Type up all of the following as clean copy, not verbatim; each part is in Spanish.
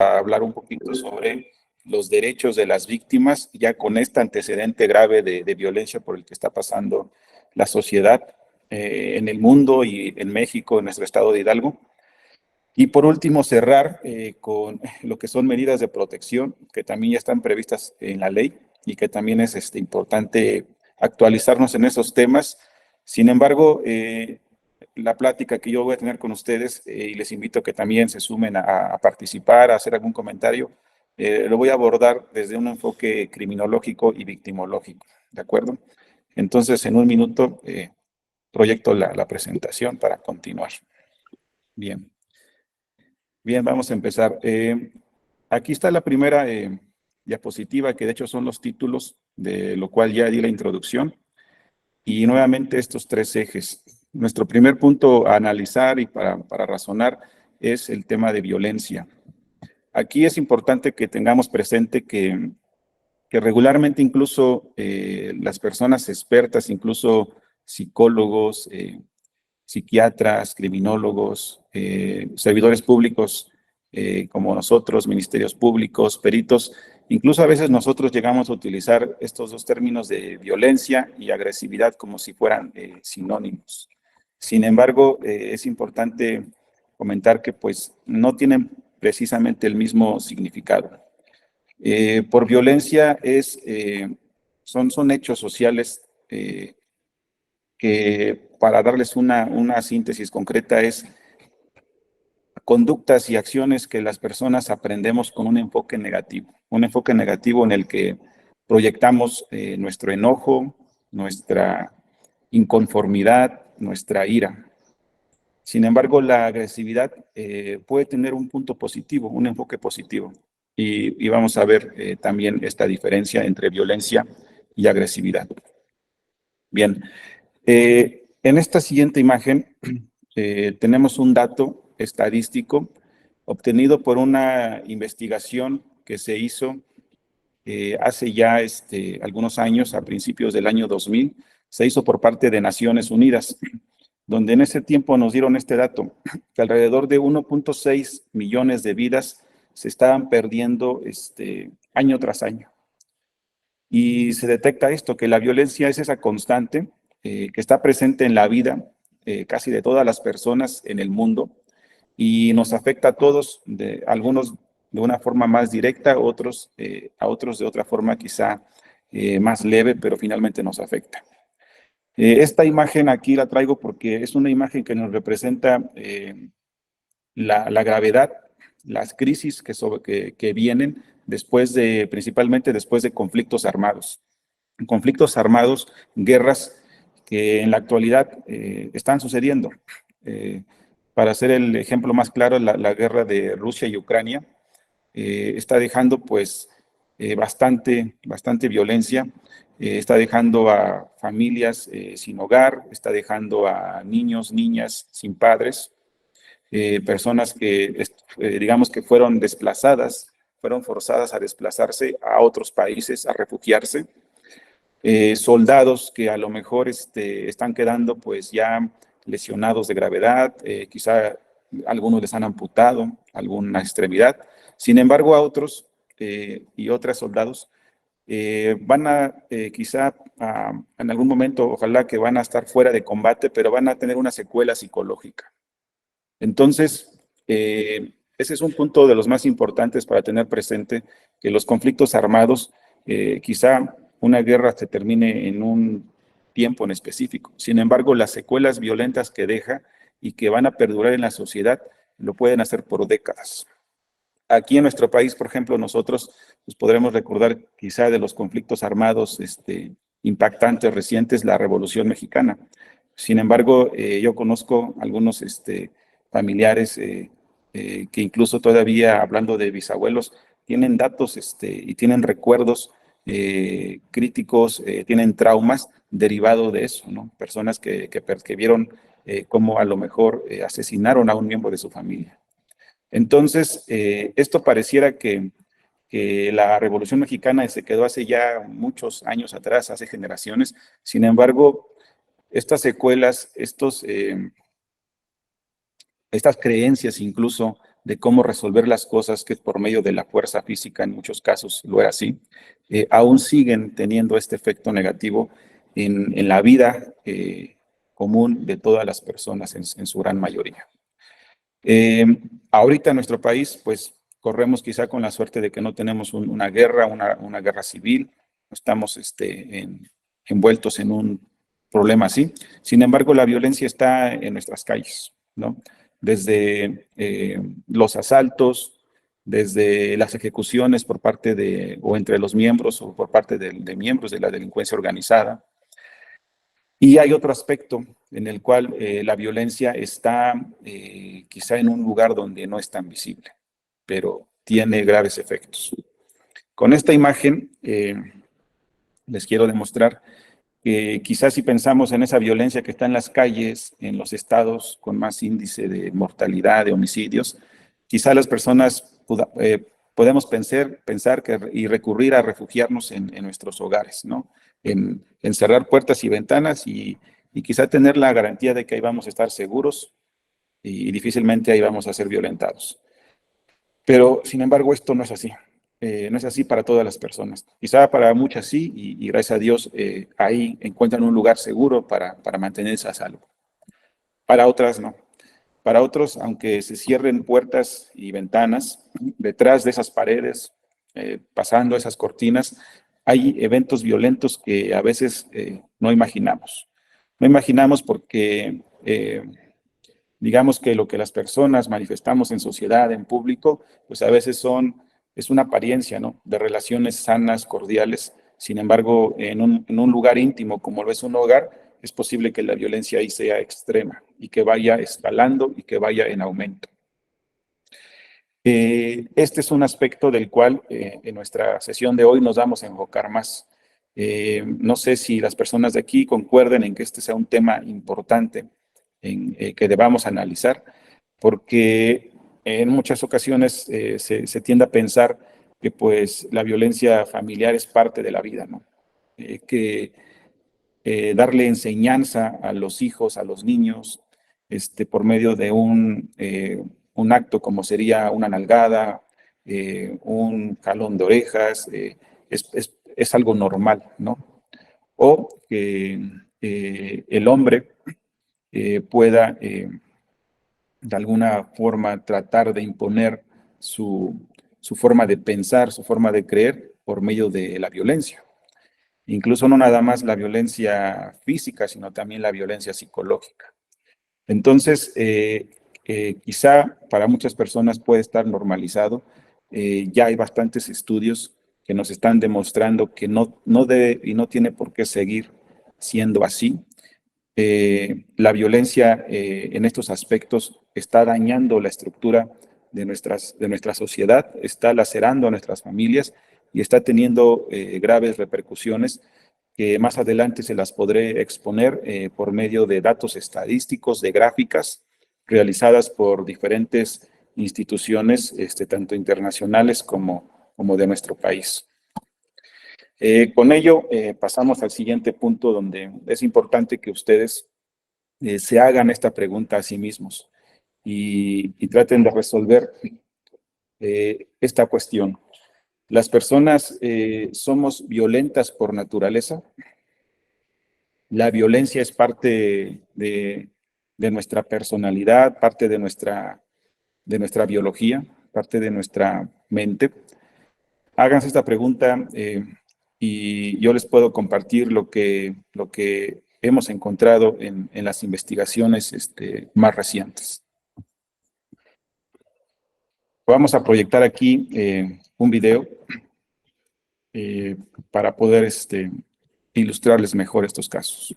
a hablar un poquito sobre los derechos de las víctimas, ya con este antecedente grave de violencia por el que está pasando la sociedad en el mundo y en México, en nuestro estado de Hidalgo. Y por último, cerrar con lo que son medidas de protección, que también ya están previstas en la ley y que también es importante actualizarnos en esos temas. Sin embargo, la plática que yo voy a tener con ustedes, y les invito a que también se sumen a participar, a hacer algún comentario, lo voy a abordar desde un enfoque criminológico y victimológico, ¿de acuerdo? Entonces, en un minuto, proyecto la presentación para continuar. Bien. Bien, vamos a empezar. Aquí está la primera diapositiva, que de hecho son los títulos, de lo cual ya di la introducción. Y nuevamente estos tres ejes. Nuestro primer punto a analizar y para razonar es el tema de violencia. Aquí es importante que tengamos presente que regularmente incluso las personas expertas, incluso psicólogos, psiquiatras, criminólogos, servidores públicos como nosotros, ministerios públicos, peritos. Incluso a veces nosotros llegamos a utilizar estos dos términos de violencia y agresividad como si fueran sinónimos. Sin embargo, es importante comentar que pues no tienen precisamente el mismo significado. Por violencia son hechos sociales que, para darles una síntesis concreta, es conductas y acciones que las personas aprendemos con un enfoque negativo en el que proyectamos nuestro enojo, nuestra inconformidad, nuestra ira. Sin embargo, la agresividad puede tener un punto positivo, un enfoque positivo. Y vamos a ver también esta diferencia entre violencia y agresividad. Bien, en esta siguiente imagen tenemos un dato estadístico obtenido por una investigación que se hizo hace ya algunos años, a principios del año 2000, se hizo por parte de Naciones Unidas, donde en ese tiempo nos dieron este dato, que alrededor de 1.6 millones de vidas se estaban perdiendo año tras año. Y se detecta esto, que la violencia es esa constante que está presente en la vida casi de todas las personas en el mundo y nos afecta a todos, algunos de una forma más directa, a otros de otra forma quizá más leve, pero finalmente nos afecta. Esta imagen aquí la traigo porque es una imagen que nos representa la gravedad, las crisis que vienen principalmente después de conflictos armados. Conflictos armados, guerras que en la actualidad están sucediendo. Para hacer el ejemplo más claro, la guerra de Rusia y Ucrania está dejando pues bastante violencia, está dejando a familias sin hogar, está dejando a niños, niñas sin padres, personas que digamos que fueron desplazadas, fueron forzadas a desplazarse a otros países, a refugiarse, soldados que a lo mejor están quedando pues ya lesionados de gravedad, quizá algunos les han amputado alguna extremidad. Sin embargo, a otros y otras soldados van a quizá en algún momento, ojalá que van a estar fuera de combate, pero van a tener una secuela psicológica. Entonces, ese es un punto de los más importantes para tener presente, que los conflictos armados, quizá una guerra se termine en un tiempo en específico. Sin embargo, las secuelas violentas que deja y que van a perdurar en la sociedad, lo pueden hacer por décadas. Aquí en nuestro país, por ejemplo, nosotros pues, podremos recordar quizá de los conflictos armados impactantes recientes, la Revolución Mexicana. Sin embargo, yo conozco algunos familiares que incluso todavía, hablando de bisabuelos, tienen datos y tienen recuerdos críticos, tienen traumas derivados de eso, ¿no? Personas que vieron cómo a lo mejor asesinaron a un miembro de su familia. Entonces, esto pareciera que la Revolución Mexicana se quedó hace ya muchos años atrás, hace generaciones. Sin embargo, estas secuelas, estas creencias incluso de cómo resolver las cosas, que por medio de la fuerza física en muchos casos lo era así, aún siguen teniendo este efecto negativo en la vida común de todas las personas en su gran mayoría. Eh, Ahorita en nuestro país, pues corremos quizá con la suerte de que no tenemos una guerra, una guerra civil, no estamos envueltos en un problema así. Sin embargo, la violencia está en nuestras calles, ¿no? Desde los asaltos, desde las ejecuciones por parte de, o entre los miembros, o por parte de miembros de la delincuencia organizada. Y hay otro aspecto en el cual la violencia está quizá en un lugar donde no es tan visible, pero tiene graves efectos. Con esta imagen les quiero demostrar que quizás si pensamos en esa violencia que está en las calles, en los estados con más índice de mortalidad, de homicidios, quizá las personas podemos pensar y recurrir a refugiarnos en nuestros hogares, ¿no? En cerrar puertas y ventanas y quizá tener la garantía de que ahí vamos a estar seguros y difícilmente ahí vamos a ser violentados. Pero, sin embargo, esto no es así. No es así para todas las personas. Quizá para muchas sí, y gracias a Dios ahí encuentran un lugar seguro para mantenerse a salvo. Para otras no. Para otros, aunque se cierren puertas y ventanas, detrás de esas paredes, pasando esas cortinas, hay eventos violentos que a veces no imaginamos. No imaginamos porque digamos que lo que las personas manifestamos en sociedad, en público, pues a veces es una apariencia, ¿no? De relaciones sanas, cordiales. Sin embargo, en un lugar íntimo como lo es un hogar, es posible que la violencia ahí sea extrema y que vaya escalando y que vaya en aumento. Este es un aspecto del cual en nuestra sesión de hoy nos vamos a enfocar más. No sé si las personas de aquí concuerden en que este sea un tema importante que debamos analizar, porque en muchas ocasiones se tiende a pensar que pues la violencia familiar es parte de la vida, ¿no? Que darle enseñanza a los hijos, a los niños, por medio de un acto como sería una nalgada, un jalón de orejas, es algo normal, ¿no? O que el hombre pueda de alguna forma tratar de imponer su forma de pensar, su forma de creer por medio de la violencia. Incluso no nada más la violencia física, sino también la violencia psicológica. Entonces, quizá para muchas personas puede estar normalizado. Ya hay bastantes estudios que nos están demostrando que no debe y no tiene por qué seguir siendo así. La violencia en estos aspectos está dañando la estructura de nuestra sociedad, está lacerando a nuestras familias y está teniendo graves repercusiones que más adelante se las podré exponer por medio de datos estadísticos, de gráficas realizadas por diferentes instituciones, tanto internacionales como de nuestro país. Con ello, pasamos al siguiente punto donde es importante que ustedes se hagan esta pregunta a sí mismos y traten de resolver esta cuestión. ¿Las personas somos violentas por naturaleza? ¿La violencia es parte de nuestra personalidad, parte de nuestra biología, parte de nuestra mente? Háganse esta pregunta y yo les puedo compartir lo que hemos encontrado en las investigaciones más recientes. Vamos a proyectar aquí un video eh, para poder ilustrarles mejor estos casos.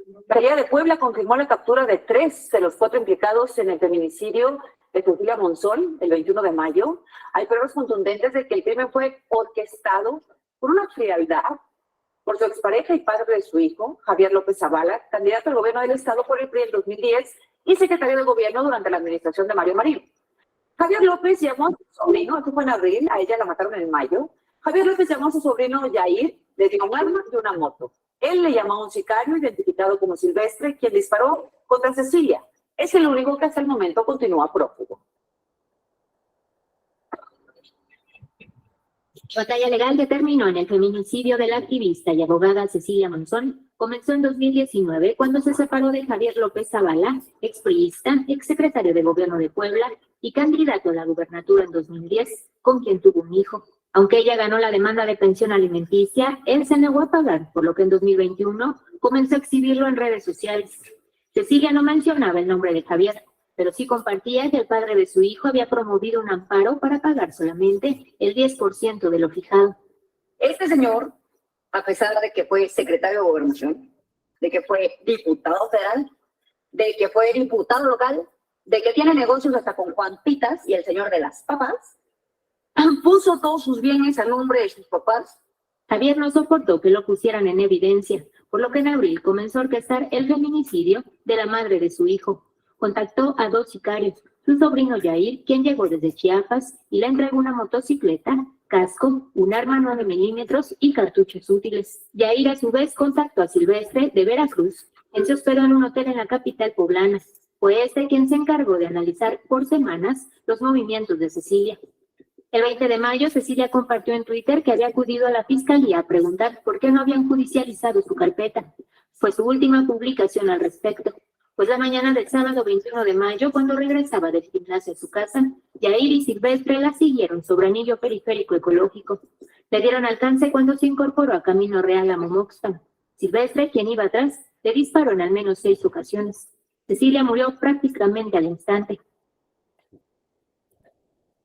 La Fiscalía de Puebla confirmó la captura de 3 de los 4 implicados en el feminicidio de Cecilia Monzón el 21 de mayo. Hay pruebas contundentes de que el crimen fue orquestado por una frialdad por su expareja y padre de su hijo, Javier López Zavala, candidato al gobierno del Estado por el PRI en 2010 y secretario de gobierno durante la administración de Mario Marín. Javier López llamó a su sobrino, esto fue en abril, a ella la mataron en mayo. Javier López llamó a su sobrino Yair, le dio un arma y una moto. Él le llamó a un sicario identificado como Silvestre, quien disparó contra Cecilia. Es el único que hasta el momento continúa prófugo. Batalla legal que terminó en el feminicidio de la activista y abogada Cecilia Monzón comenzó en 2019 cuando se separó de Javier López Zavala, expriista, exsecretario de Gobierno de Puebla y candidato a la gubernatura en 2010, con quien tuvo un hijo. Aunque ella ganó la demanda de pensión alimenticia, él se negó a pagar, por lo que en 2021 comenzó a exhibirlo en redes sociales. Cecilia no mencionaba el nombre de Javier, pero sí compartía que el padre de su hijo había promovido un amparo para pagar solamente el 10% de lo fijado. Este señor, a pesar de que fue secretario de Gobernación, de que fue diputado federal, de que fue diputado local, de que tiene negocios hasta con Juan Pitas y el señor de las papas, puso todos sus bienes a nombre de sus papás. Javier no soportó que lo pusieran en evidencia, por lo que en abril comenzó a orquestar el feminicidio de la madre de su hijo. Contactó a 2 sicarios, su sobrino Yair, quien llegó desde Chiapas y le entregó una motocicleta, casco, un arma 9 milímetros y cartuchos útiles. Yair a su vez contactó a Silvestre de Veracruz. Él se hospedó en un hotel en la capital poblana. Fue este quien se encargó de analizar por semanas los movimientos de Cecilia. El 20 de mayo, Cecilia compartió en Twitter que había acudido a la fiscalía a preguntar por qué no habían judicializado su carpeta. Fue su última publicación al respecto. Pues la mañana del sábado 21 de mayo, cuando regresaba del gimnasio a su casa, Yair y Silvestre la siguieron sobre anillo periférico ecológico. Le dieron alcance cuando se incorporó a Camino Real a Momoxpan. Silvestre, quien iba atrás, le disparó en al menos 6 ocasiones. Cecilia murió prácticamente al instante.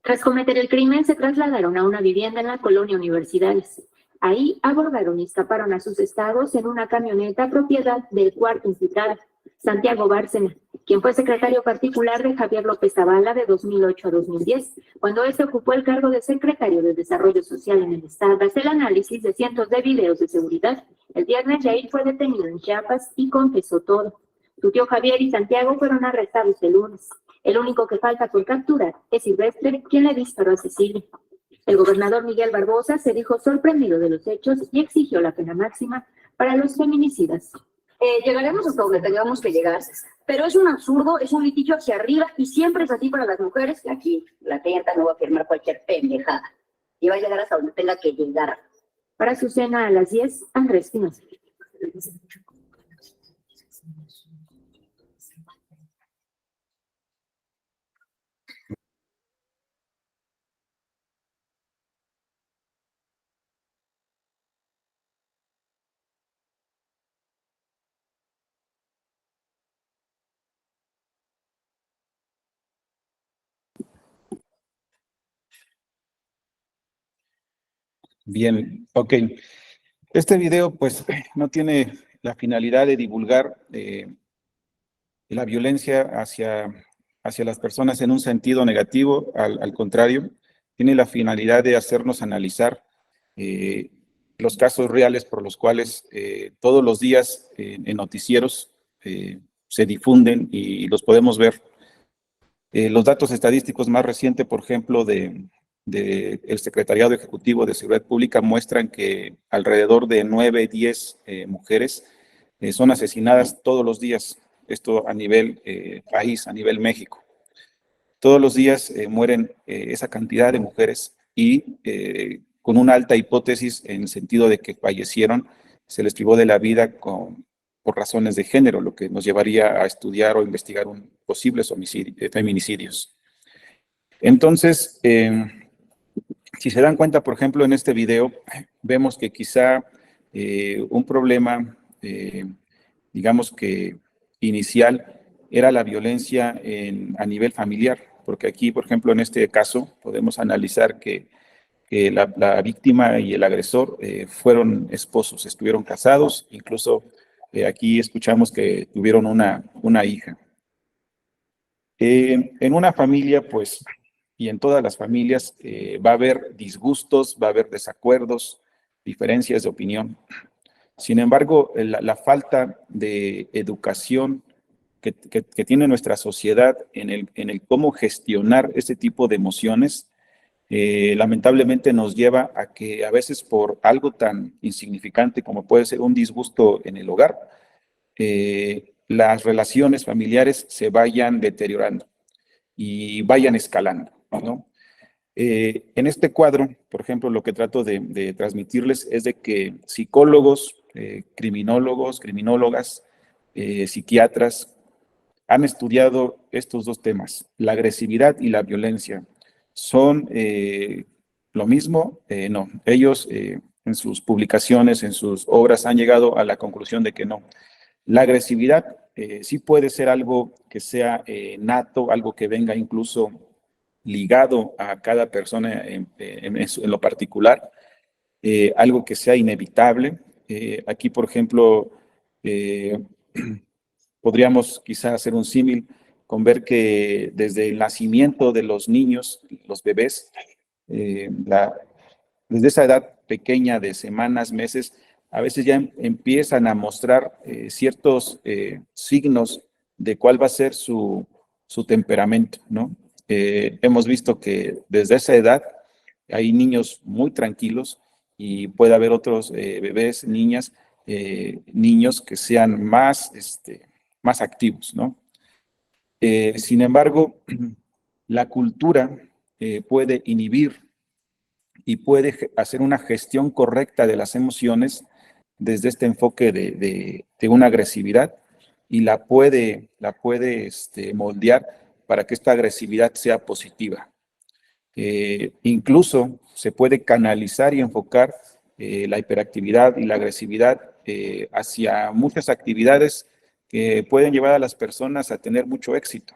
Tras cometer el crimen, se trasladaron a una vivienda en la colonia Universidades. Ahí abordaron y escaparon a sus estados en una camioneta propiedad del cuarto imputado, Santiago Bárcena, quien fue secretario particular de Javier López Zavala de 2008 a 2010, cuando éste ocupó el cargo de secretario de Desarrollo Social en el Estado. Tras el análisis de cientos de videos de seguridad, el viernes Yair fue detenido en Chiapas y confesó todo. Su tío Javier y Santiago fueron arrestados el lunes. El único que falta por capturar es Silvestre, quien le disparó a Cecilia. El gobernador Miguel Barbosa se dijo sorprendido de los hechos y exigió la pena máxima para los feminicidas. Llegaremos hasta donde tengamos que llegar, pero es un absurdo, es un litigio hacia arriba y siempre es así para las mujeres, que aquí la clienta no va a firmar cualquier pendejada y va a llegar hasta donde tenga que llegar. Para su cena a las 10, Andrés Espinosa. Bien, ok. Este video pues no tiene la finalidad de divulgar la violencia hacia las personas en un sentido negativo, al contrario, tiene la finalidad de hacernos analizar los casos reales por los cuales todos los días en noticieros se difunden y los podemos ver. Los datos estadísticos más recientes, por ejemplo, del Secretariado Ejecutivo de Seguridad Pública muestran que alrededor de 9, 10 mujeres son asesinadas todos los días, esto a nivel país, a nivel México. Todos los días mueren esa cantidad de mujeres y con una alta hipótesis en el sentido de que fallecieron, se les privó de la vida por razones de género, lo que nos llevaría a estudiar o investigar posibles feminicidios. Entonces, si se dan cuenta, por ejemplo, en este video, vemos que quizá un problema, digamos que inicial, era la violencia a nivel familiar, porque aquí, por ejemplo, en este caso, podemos analizar que que la víctima y el agresor fueron esposos, estuvieron casados, incluso aquí escuchamos que tuvieron una hija. En una familia, pues, y en todas las familias, va a haber disgustos, va a haber desacuerdos, diferencias de opinión. Sin embargo, la falta de educación que tiene nuestra sociedad en el cómo gestionar este tipo de emociones, lamentablemente nos lleva a que a veces por algo tan insignificante como puede ser un disgusto en el hogar, las relaciones familiares se vayan deteriorando y vayan escalando, ¿no? En este cuadro, por ejemplo, lo que trato de transmitirles es de que psicólogos, criminólogos, criminólogas, psiquiatras, han estudiado estos dos temas, la agresividad y la violencia. ¿Son lo mismo? No. Ellos en sus publicaciones, en sus obras, han llegado a la conclusión de que no. La agresividad sí puede ser algo que sea nato, algo que venga incluso ligado a cada persona en lo particular, algo que sea inevitable. Aquí, por ejemplo, podríamos quizá hacer un símil con ver que desde el nacimiento de los niños, los bebés, desde esa edad pequeña de semanas, meses, a veces ya empiezan a mostrar ciertos signos de cuál va a ser su temperamento, ¿no? Hemos visto que desde esa edad hay niños muy tranquilos y puede haber otros bebés, niñas, niños que sean más activos, ¿no? Sin embargo, la cultura puede inhibir y puede hacer una gestión correcta de las emociones desde este enfoque de una agresividad y la puede moldear para que esta agresividad sea positiva. Incluso se puede canalizar y enfocar la hiperactividad y la agresividad hacia muchas actividades que pueden llevar a las personas a tener mucho éxito.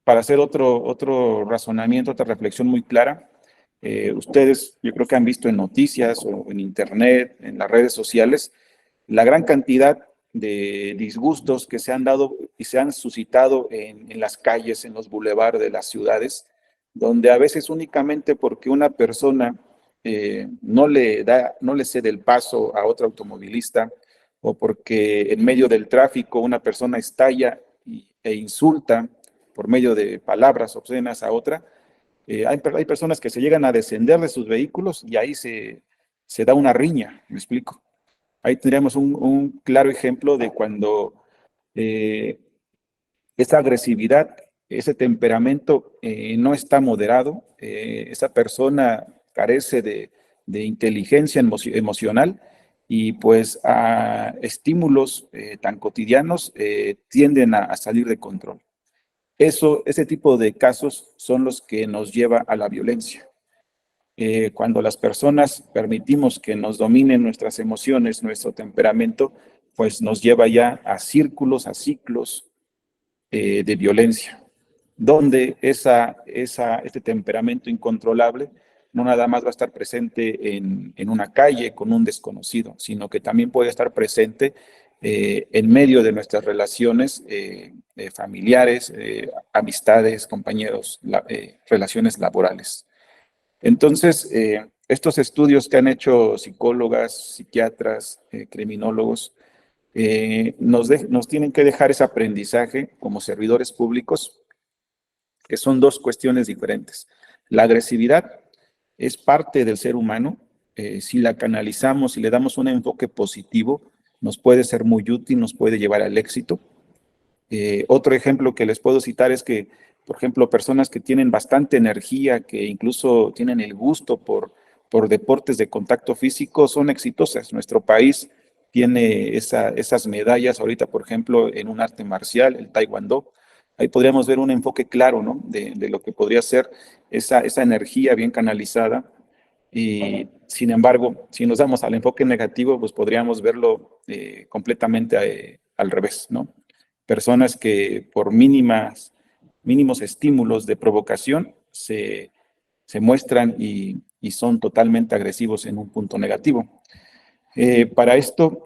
Para hacer otro razonamiento, otra reflexión muy clara, ustedes yo creo que han visto en noticias o en internet, en las redes sociales, la gran cantidad de disgustos que se han dado y se han suscitado en las calles, en los bulevares de las ciudades, donde a veces únicamente porque una persona no le cede el paso a otro automovilista o porque en medio del tráfico una persona estalla e insulta por medio de palabras obscenas a otra, hay personas que se llegan a descender de sus vehículos y ahí se da una riña, ¿me explico? Ahí tendríamos un claro ejemplo de cuando esa agresividad, ese temperamento no está moderado, esa persona carece de inteligencia emocional y pues a estímulos tan cotidianos tienden a salir de control. Ese tipo de casos son los que nos lleva a la violencia. Cuando las personas permitimos que nos dominen nuestras emociones, nuestro temperamento, pues nos lleva ya a círculos, a ciclos de violencia, donde este temperamento incontrolable no nada más va a estar presente en una calle con un desconocido, sino que también puede estar presente en medio de nuestras relaciones familiares, amistades, compañeros, relaciones laborales. Entonces, estos estudios que han hecho psicólogas, psiquiatras, criminólogos, nos tienen que dejar ese aprendizaje como servidores públicos, que son dos cuestiones diferentes. La agresividad es parte del ser humano. Si la canalizamos y le damos un enfoque positivo, nos puede ser muy útil, nos puede llevar al éxito. Otro ejemplo que les puedo citar es que, por ejemplo, personas que tienen bastante energía, que incluso tienen el gusto por deportes de contacto físico, son exitosas. Nuestro país tiene esas medallas ahorita, por ejemplo, en un arte marcial, el taekwondo. Ahí podríamos ver un enfoque claro, ¿no? De lo que podría ser esa energía bien canalizada. Y sin embargo, si nos damos al enfoque negativo, pues podríamos verlo completamente al revés, ¿no? Personas que por mínimos estímulos de provocación se se muestran y son totalmente agresivos en un punto negativo. Para esto,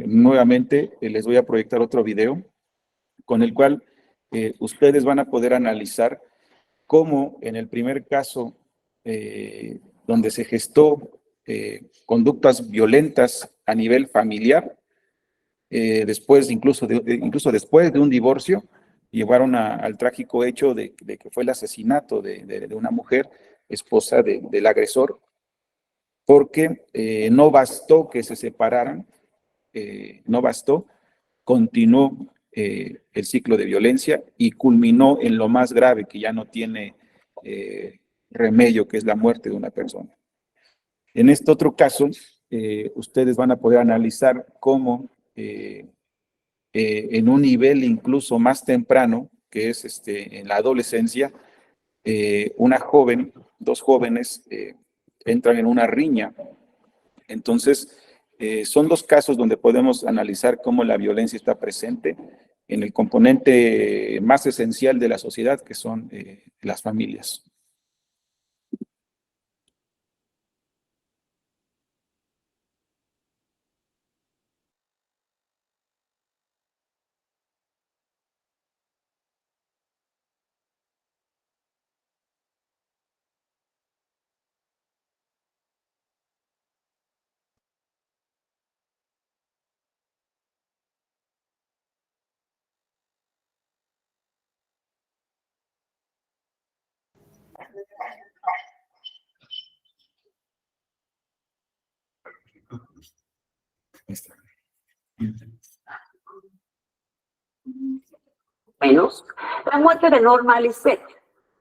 nuevamente les voy a proyectar otro video con el cual ustedes van a poder analizar cómo en el primer caso donde se gestó conductas violentas a nivel familiar, después, incluso después de un divorcio, llevaron al trágico hecho de que fue el asesinato de una mujer, esposa del agresor, porque no bastó que se separaran, no bastó, continuó el ciclo de violencia y culminó en lo más grave, que ya no tiene remedio, que es la muerte de una persona. En este otro caso, ustedes van a poder analizar cómo en un nivel incluso más temprano, que es en la adolescencia, una joven, dos jóvenes entran en una riña. Entonces, son dos casos donde podemos analizar cómo la violencia está presente en el componente más esencial de la sociedad, que son las familias. Menos la muerte de Norma Lisbeth,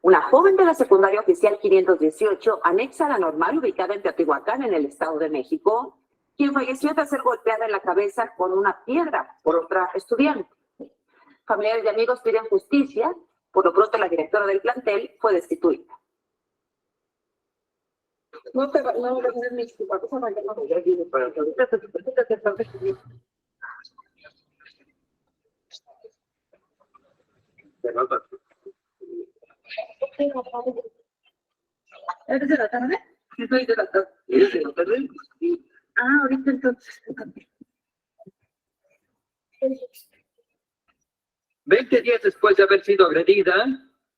una joven de la secundaria oficial 518, anexa a la normal, ubicada en Teotihuacán, en el Estado de México, quien falleció tras ser golpeada en la cabeza con una piedra por otra estudiante. Familiares y amigos piden justicia, por lo pronto la directora del plantel fue destituida. No te va a poner mis papás a bailar, no, ya viene para ¿eres de la tarde? Sí, soy de la tarde. ¿Eres de la tarde? Ah, ahorita entonces. 20 días después de haber sido agredida,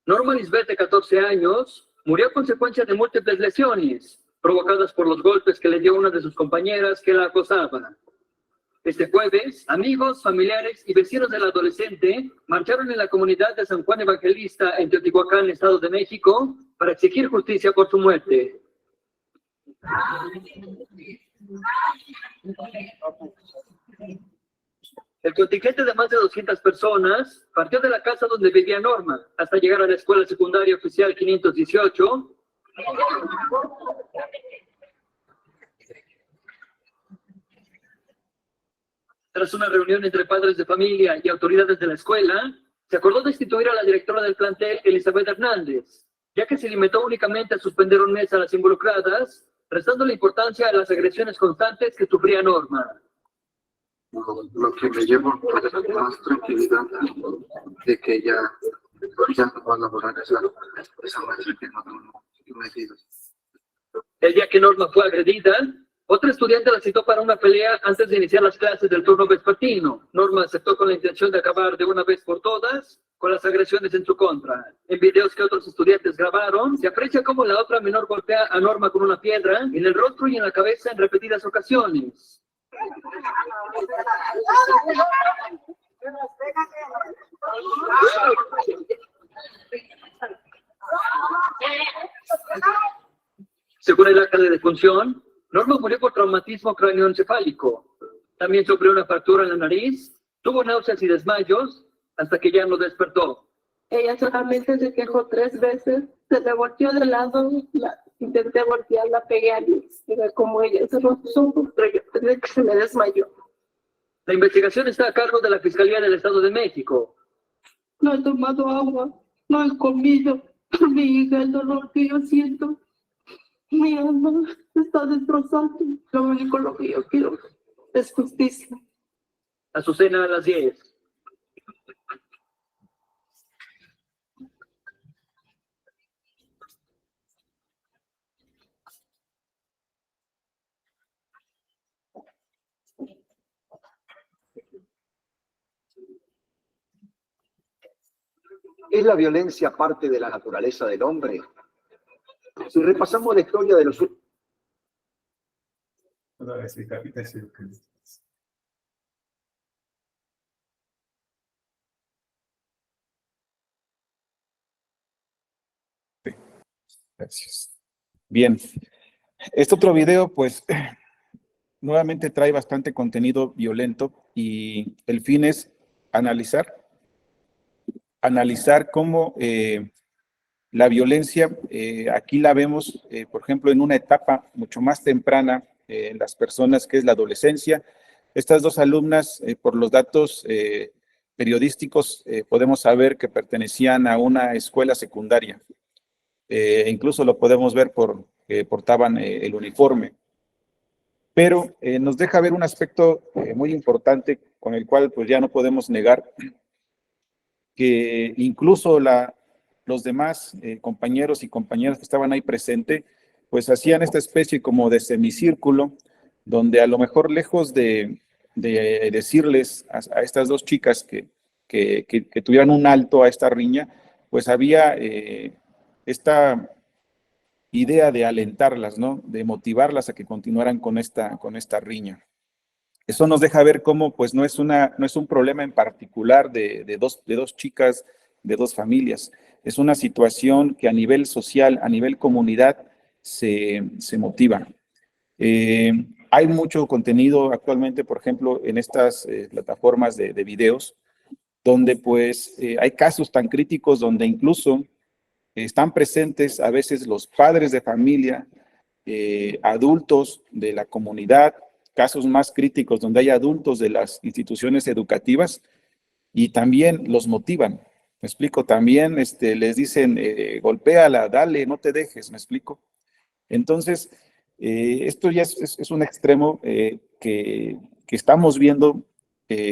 Norma Lisbeth, de 14 años, murió a consecuencia de múltiples lesiones provocadas por los golpes que le dio una de sus compañeras que la acosaba. Este jueves, amigos, familiares y vecinos del adolescente marcharon en la comunidad de San Juan Evangelista en Teotihuacán, Estado de México, para exigir justicia por su muerte. El contingente de más de 200 personas partió de la casa donde vivía Norma hasta llegar a la escuela secundaria oficial 518. Tras una reunión entre padres de familia y autoridades de la escuela, se acordó destituir a la directora del plantel, Elizabeth Hernández, ya que se limitó únicamente a suspender un mes a las involucradas, restando la importancia a las agresiones constantes que sufría Norma. Lo que me llevo más tranquilidad de que ya no va a elaborar esa maestra que no metidos. El día que Norma fue agredida, otra estudiante la citó para una pelea antes de iniciar las clases del turno vespertino. Norma aceptó con la intención de acabar de una vez por todas con las agresiones en su contra. En videos que otros estudiantes grabaron, se aprecia cómo la otra menor golpea a Norma con una piedra en el rostro y en la cabeza en repetidas ocasiones. Según el acta de defunción, Norma murió por traumatismo cráneoencefálico. También sufrió una fractura en la nariz, tuvo náuseas y desmayos, hasta que ya no despertó. Ella solamente se quejó 3 veces, se me volteó de lado, intenté voltear, la pegué a mí, como ella cerró sus ojos, pero yo pensé que se me desmayó. La investigación está a cargo de la Fiscalía del Estado de México. No he tomado agua, no he comido, mi hija, el dolor que yo siento, mi alma está destrozada. Lo único lo que yo quiero es justicia. Azucena a las 10. ¿Es la violencia parte de la naturaleza del hombre? Si repasamos la historia de los... Gracias. Bien, este otro video, pues, nuevamente trae bastante contenido violento y el fin es analizar cómo la violencia, aquí la vemos, por ejemplo, en una etapa mucho más temprana en las personas, que es la adolescencia. Estas dos alumnas, por los datos periodísticos, podemos saber que pertenecían a una escuela secundaria. Incluso lo podemos ver porque portaban el uniforme. Pero nos deja ver un aspecto muy importante con el cual pues ya no podemos negar que incluso los demás compañeros y compañeras que estaban ahí presentes, pues hacían esta especie como de semicírculo, donde a lo mejor lejos de decirles a estas dos chicas que tuvieran un alto a esta riña, pues había esta idea de alentarlas, ¿no? De motivarlas a que continuaran con esta riña. Eso nos deja ver cómo pues no es un problema en particular de dos chicas, de dos familias. Es una situación que a nivel social, a nivel comunidad, se motiva. Hay mucho contenido actualmente, por ejemplo, en estas plataformas de videos, donde pues hay casos tan críticos donde incluso están presentes a veces los padres de familia, adultos de la comunidad, casos más críticos donde hay adultos de las instituciones educativas y también los motivan. ¿Me explico? También les dicen, golpéala, dale, no te dejes, ¿me explico? Entonces, esto ya es un extremo que estamos viendo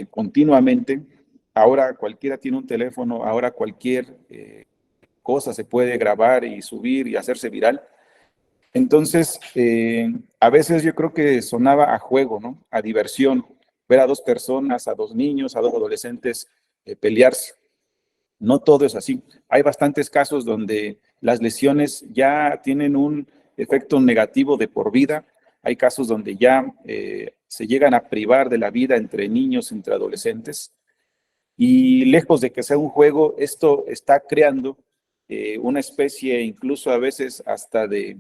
continuamente. Ahora cualquiera tiene un teléfono, ahora cualquier cosa se puede grabar y subir y hacerse viral. Entonces, a veces yo creo que sonaba a juego, ¿no? A diversión, ver a dos personas, a dos niños, a dos adolescentes pelearse. No todo es así. Hay bastantes casos donde las lesiones ya tienen un efecto negativo de por vida. Hay casos donde ya se llegan a privar de la vida entre niños, entre adolescentes. Y lejos de que sea un juego, esto está creando una especie incluso a veces hasta de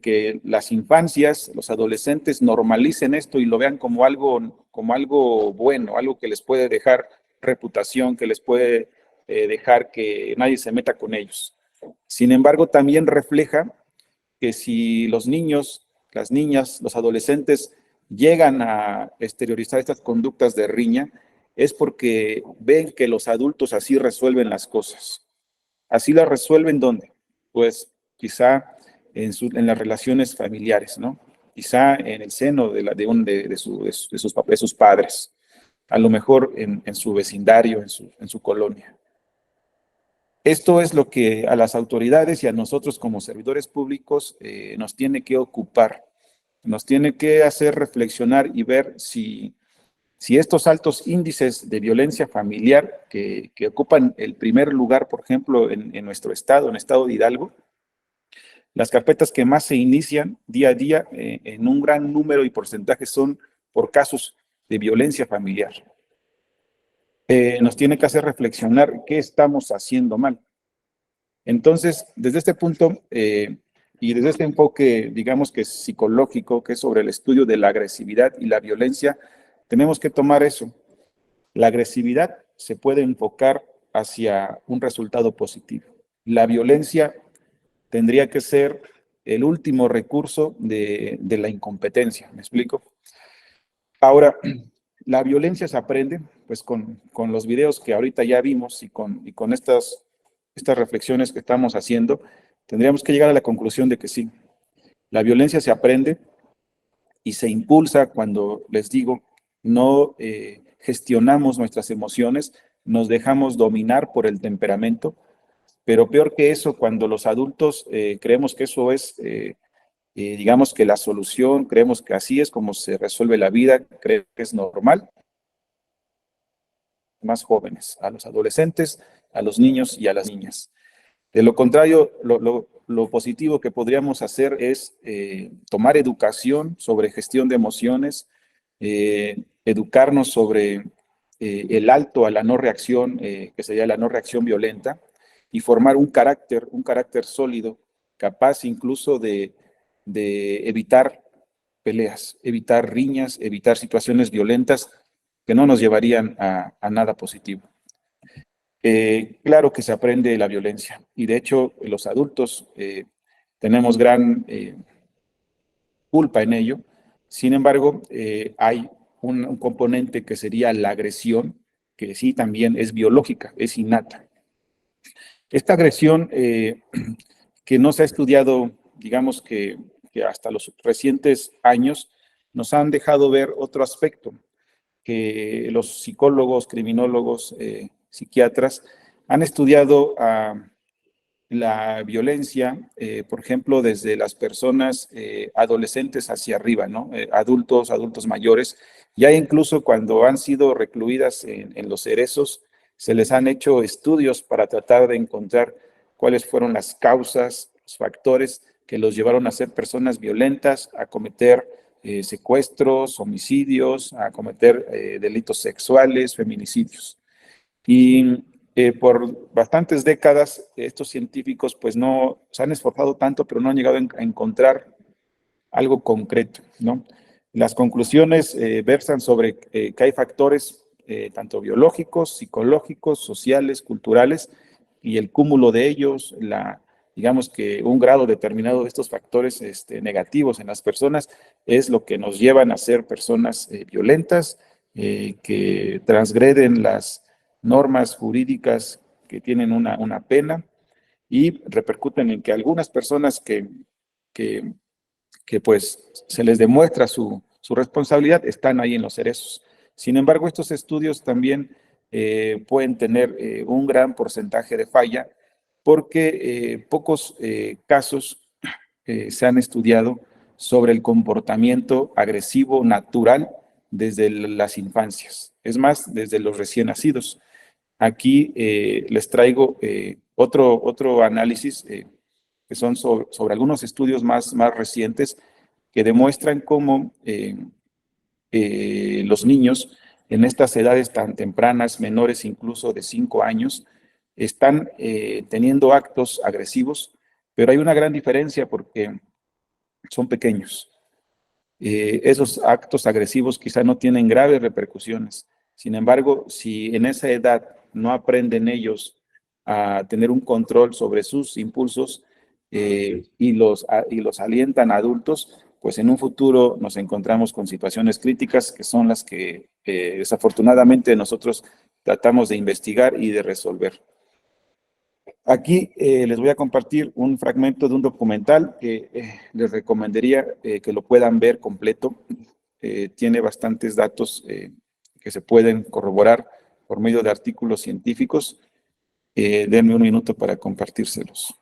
que las infancias, los adolescentes normalicen esto y lo vean como algo bueno, algo que les puede dejar reputación, que les puede dejar que nadie se meta con ellos. Sin embargo, también refleja que si los niños, las niñas, los adolescentes llegan a exteriorizar estas conductas de riña, es porque ven que los adultos así resuelven las cosas. ¿Así las resuelven dónde? Pues quizá en las relaciones familiares, ¿no? Quizá en el seno de sus padres, a lo mejor en su vecindario, en su colonia. Esto es lo que a las autoridades y a nosotros como servidores públicos nos tiene que ocupar, nos tiene que hacer reflexionar y ver si estos altos índices de violencia familiar que ocupan el primer lugar, por ejemplo, en nuestro estado, en el estado de Hidalgo, las carpetas que más se inician día a día en un gran número y porcentaje son por casos de violencia familiar. Nos tiene que hacer reflexionar qué estamos haciendo mal. Entonces, desde este punto y desde este enfoque, digamos que psicológico, que es sobre el estudio de la agresividad y la violencia, tenemos que tomar eso. La agresividad se puede enfocar hacia un resultado positivo. La violencia tendría que ser el último recurso de la incompetencia, ¿me explico? Ahora, la violencia se aprende, pues con los videos que ahorita ya vimos y con estas reflexiones que estamos haciendo, tendríamos que llegar a la conclusión de que sí, la violencia se aprende y se impulsa cuando, les digo, no gestionamos nuestras emociones, nos dejamos dominar por el temperamento, pero peor que eso, cuando los adultos creemos que eso es, digamos que la solución, creemos que así es como se resuelve la vida, creemos que es normal, más jóvenes, a los adolescentes a los niños y a las niñas. De lo contrario, lo positivo que podríamos hacer es tomar educación sobre gestión de emociones, educarnos sobre el alto a la no reacción, que sería la no reacción violenta, y formar un carácter sólido, capaz incluso de evitar peleas, evitar riñas, evitar situaciones violentas que no nos llevarían a nada positivo. Claro que se aprende la violencia y de hecho los adultos tenemos gran culpa en ello. Sin embargo, hay un componente que sería la agresión, que sí también es biológica, es innata. Esta agresión que no se ha estudiado, digamos que hasta los recientes años, nos han dejado ver otro aspecto, que los psicólogos, criminólogos, psiquiatras han estudiado la violencia, por ejemplo, desde las personas adolescentes hacia arriba, ¿no? Adultos mayores. Ya incluso cuando han sido recluidas en los cerezos, se les han hecho estudios para tratar de encontrar cuáles fueron las causas, los factores que los llevaron a ser personas violentas, a cometer secuestros, homicidios, a cometer delitos sexuales, feminicidios. Y por bastantes décadas, estos científicos pues no se han esforzado tanto, pero no han llegado a encontrar algo concreto, ¿no? Las conclusiones versan sobre que hay factores tanto biológicos, psicológicos, sociales, culturales, y el cúmulo de ellos, digamos que un grado determinado de estos factores negativos en las personas es lo que nos llevan a ser personas violentas, que transgreden las normas jurídicas que tienen una pena y repercuten en que algunas personas que, que pues se les demuestra su responsabilidad están ahí en los cerezos. Sin embargo, estos estudios también pueden tener un gran porcentaje de falla porque pocos casos se han estudiado sobre el comportamiento agresivo natural desde las infancias. Es más, desde los recién nacidos. Aquí les traigo otro análisis que son sobre algunos estudios más recientes que demuestran cómo los niños en estas edades tan tempranas, menores incluso de 5 años, están teniendo actos agresivos, pero hay una gran diferencia porque son pequeños. Esos actos agresivos quizá no tienen graves repercusiones. Sin embargo, si en esa edad no aprenden ellos a tener un control sobre sus impulsos y los alientan a adultos, pues en un futuro nos encontramos con situaciones críticas que son las que desafortunadamente nosotros tratamos de investigar y de resolver. Aquí les voy a compartir un fragmento de un documental que les recomendaría que lo puedan ver completo. Tiene bastantes datos que se pueden corroborar por medio de artículos científicos. Denme un minuto para compartírselos.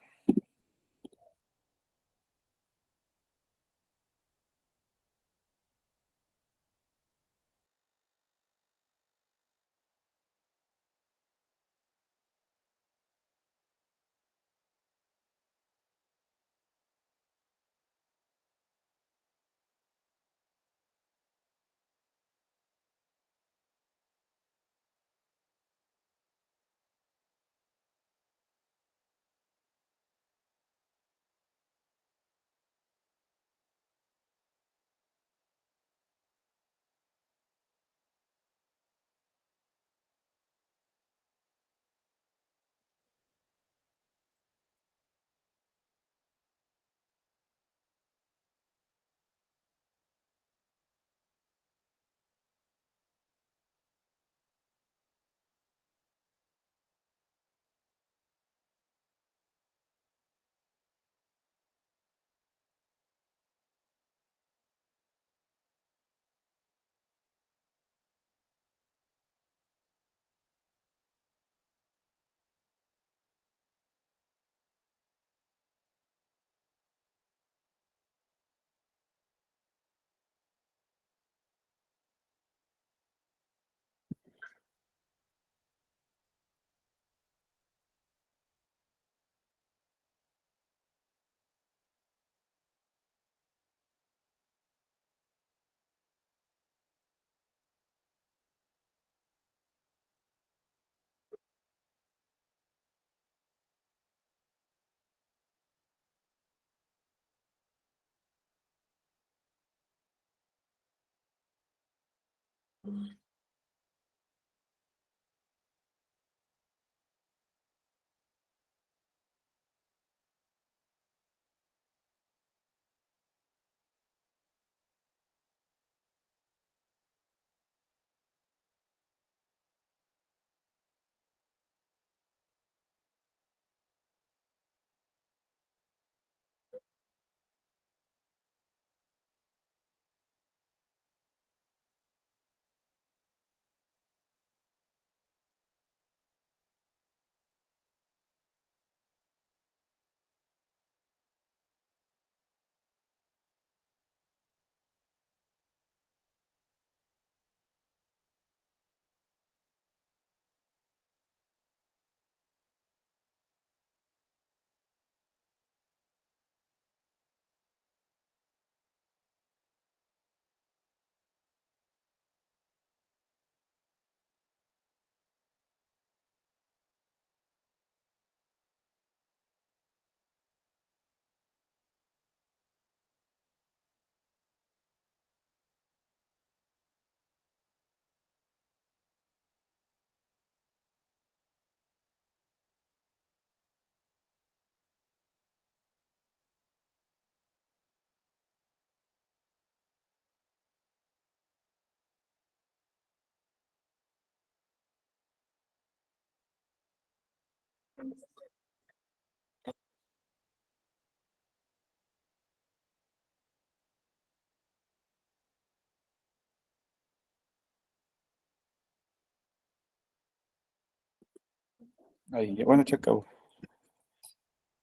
Ahí, ya, bueno, checa.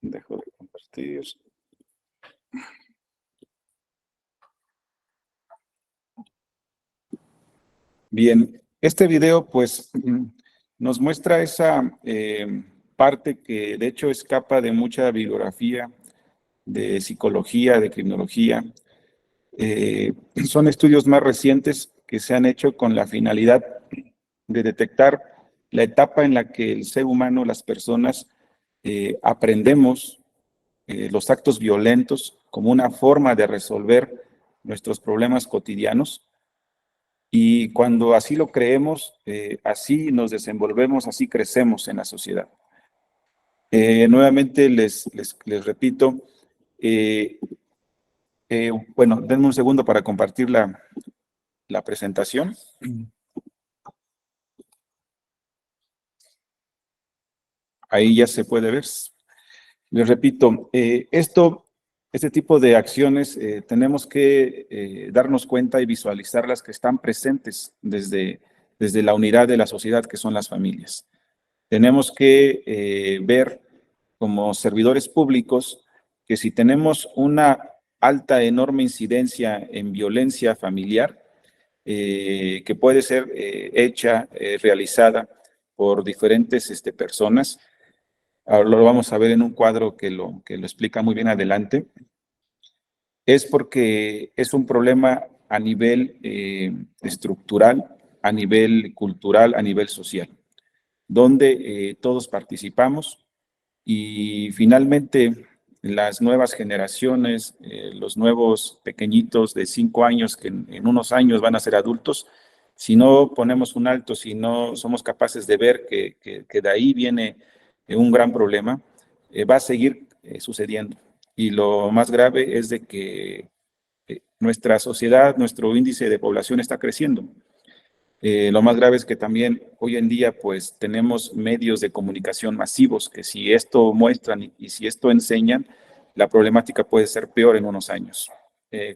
Dejo de compartir. Bien, este video pues nos muestra esa parte que de hecho escapa de mucha bibliografía de psicología, de criminología. Son estudios más recientes que se han hecho con la finalidad de detectar la etapa en la que el ser humano, las personas, aprendemos los actos violentos como una forma de resolver nuestros problemas cotidianos. Y cuando así lo creemos, así nos desenvolvemos, así crecemos en la sociedad. Nuevamente les repito, bueno, denme un segundo para compartir la presentación. Ahí ya se puede ver. Les repito, este tipo de acciones tenemos que darnos cuenta y visualizarlas que están presentes desde la unidad de la sociedad que son las familias. Tenemos que ver como servidores públicos que si tenemos una alta, enorme incidencia en violencia familiar, que puede ser hecha, realizada por diferentes personas. Ahora lo vamos a ver en un cuadro que lo explica muy bien adelante. Es porque es un problema a nivel estructural, a nivel cultural, a nivel social, donde todos participamos y finalmente las nuevas generaciones, los nuevos pequeñitos de 5 años que en unos años van a ser adultos, si no ponemos un alto, si no somos capaces de ver que de ahí viene un gran problema, va a seguir sucediendo. Y lo más grave es de que nuestra sociedad, nuestro índice de población está creciendo. Lo más grave es que también hoy en día pues tenemos medios de comunicación masivos que si esto muestran y si esto enseñan, la problemática puede ser peor en unos años.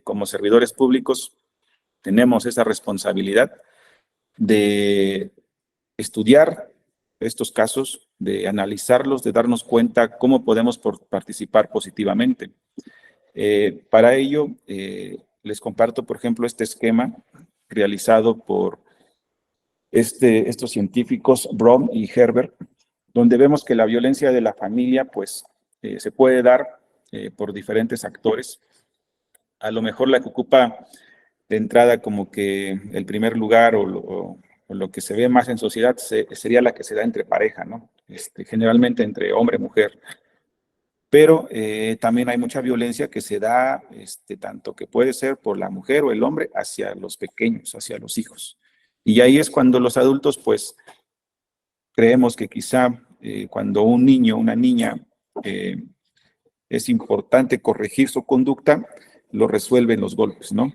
Como servidores públicos tenemos esa responsabilidad de estudiar estos casos, de analizarlos, de darnos cuenta cómo podemos participar positivamente. Para ello, les comparto, por ejemplo, este esquema realizado por estos científicos, Brom y Herbert, donde vemos que la violencia de la familia, pues, se puede dar por diferentes actores. A lo mejor la que ocupa de entrada como que el primer lugar o lo que se ve más en sociedad sería la que se da entre pareja, ¿no? Generalmente entre hombre y mujer. Pero también hay mucha violencia que se da, tanto que puede ser por la mujer o el hombre hacia los pequeños, hacia los hijos. Y ahí es cuando los adultos, pues, creemos que quizá cuando un niño, una niña, es importante corregir su conducta, lo resuelven los golpes, ¿no?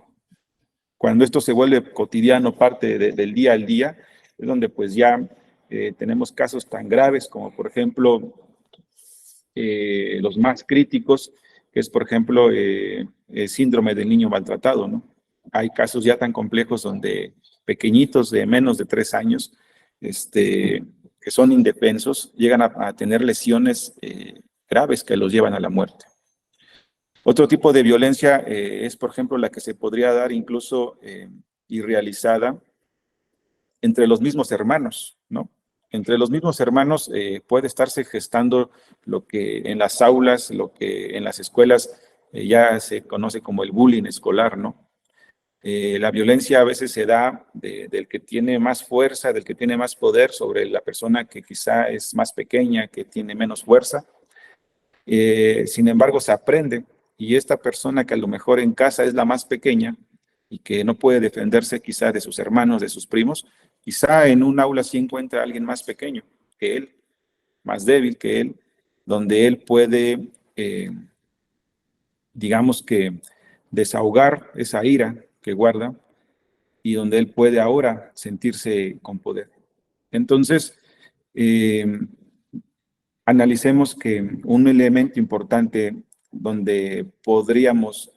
Cuando esto se vuelve cotidiano, parte del día al día, es donde pues ya tenemos casos tan graves como, por ejemplo, los más críticos, que es, por ejemplo, el síndrome del niño maltratado, ¿no? Hay casos ya tan complejos donde pequeñitos de menos de 3 años, que son indefensos, llegan a tener lesiones graves que los llevan a la muerte. Otro tipo de violencia es, por ejemplo, la que se podría dar incluso y realizada entre los mismos hermanos, ¿no? Entre los mismos hermanos puede estarse gestando lo que en las aulas, lo que en las escuelas ya se conoce como el bullying escolar, ¿no? La violencia a veces se da del que tiene más fuerza, del que tiene más poder sobre la persona que quizá es más pequeña, que tiene menos fuerza. Sin embargo, se aprende y esta persona que a lo mejor en casa es la más pequeña y que no puede defenderse quizá de sus hermanos, de sus primos, quizá en un aula sí encuentra a alguien más pequeño que él, más débil que él, donde él puede, digamos que, desahogar esa ira que guarda y donde él puede ahora sentirse con poder. Entonces, analicemos que un elemento importante donde podríamos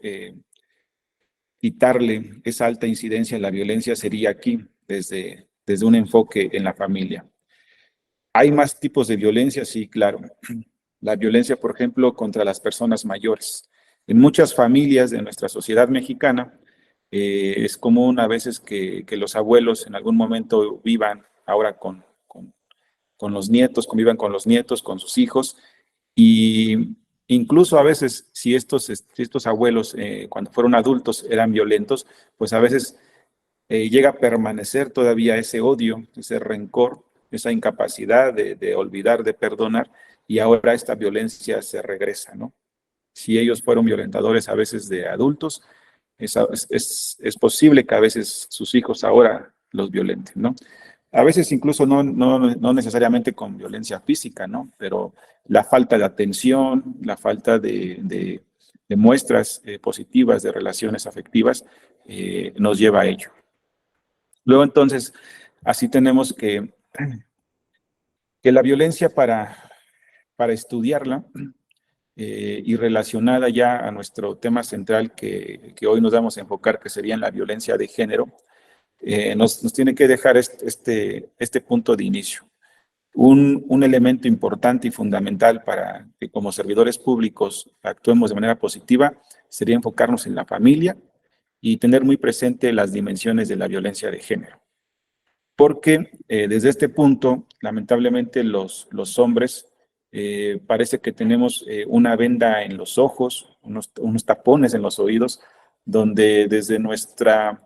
quitarle esa alta incidencia en la violencia sería aquí, desde un enfoque en la familia. ¿Hay más tipos de violencia? Sí, claro. La violencia, por ejemplo, contra las personas mayores. En muchas familias de nuestra sociedad mexicana, es común a veces que los abuelos en algún momento vivan ahora con los nietos, convivan con los nietos, con sus hijos, y incluso a veces si estos abuelos cuando fueron adultos eran violentos, pues a veces llega a permanecer todavía ese odio, ese rencor, esa incapacidad de olvidar, de perdonar, y ahora esta violencia se regresa, ¿no? Si ellos fueron violentadores a veces de adultos, es posible que a veces sus hijos ahora los violenten, ¿no? A veces incluso no necesariamente con violencia física, ¿no? Pero la falta de atención, la falta de muestras positivas de relaciones afectivas nos lleva a ello. Luego entonces, así tenemos que la violencia para estudiarla y relacionada ya a nuestro tema central que hoy nos vamos a enfocar, que sería en la violencia de género, nos tiene que dejar este punto de inicio. Un elemento importante y fundamental para que como servidores públicos actuemos de manera positiva sería enfocarnos en la familia y tener muy presente las dimensiones de la violencia de género. Porque desde este punto, lamentablemente, los hombres parece que tenemos una venda en los ojos, unos tapones en los oídos, donde desde nuestra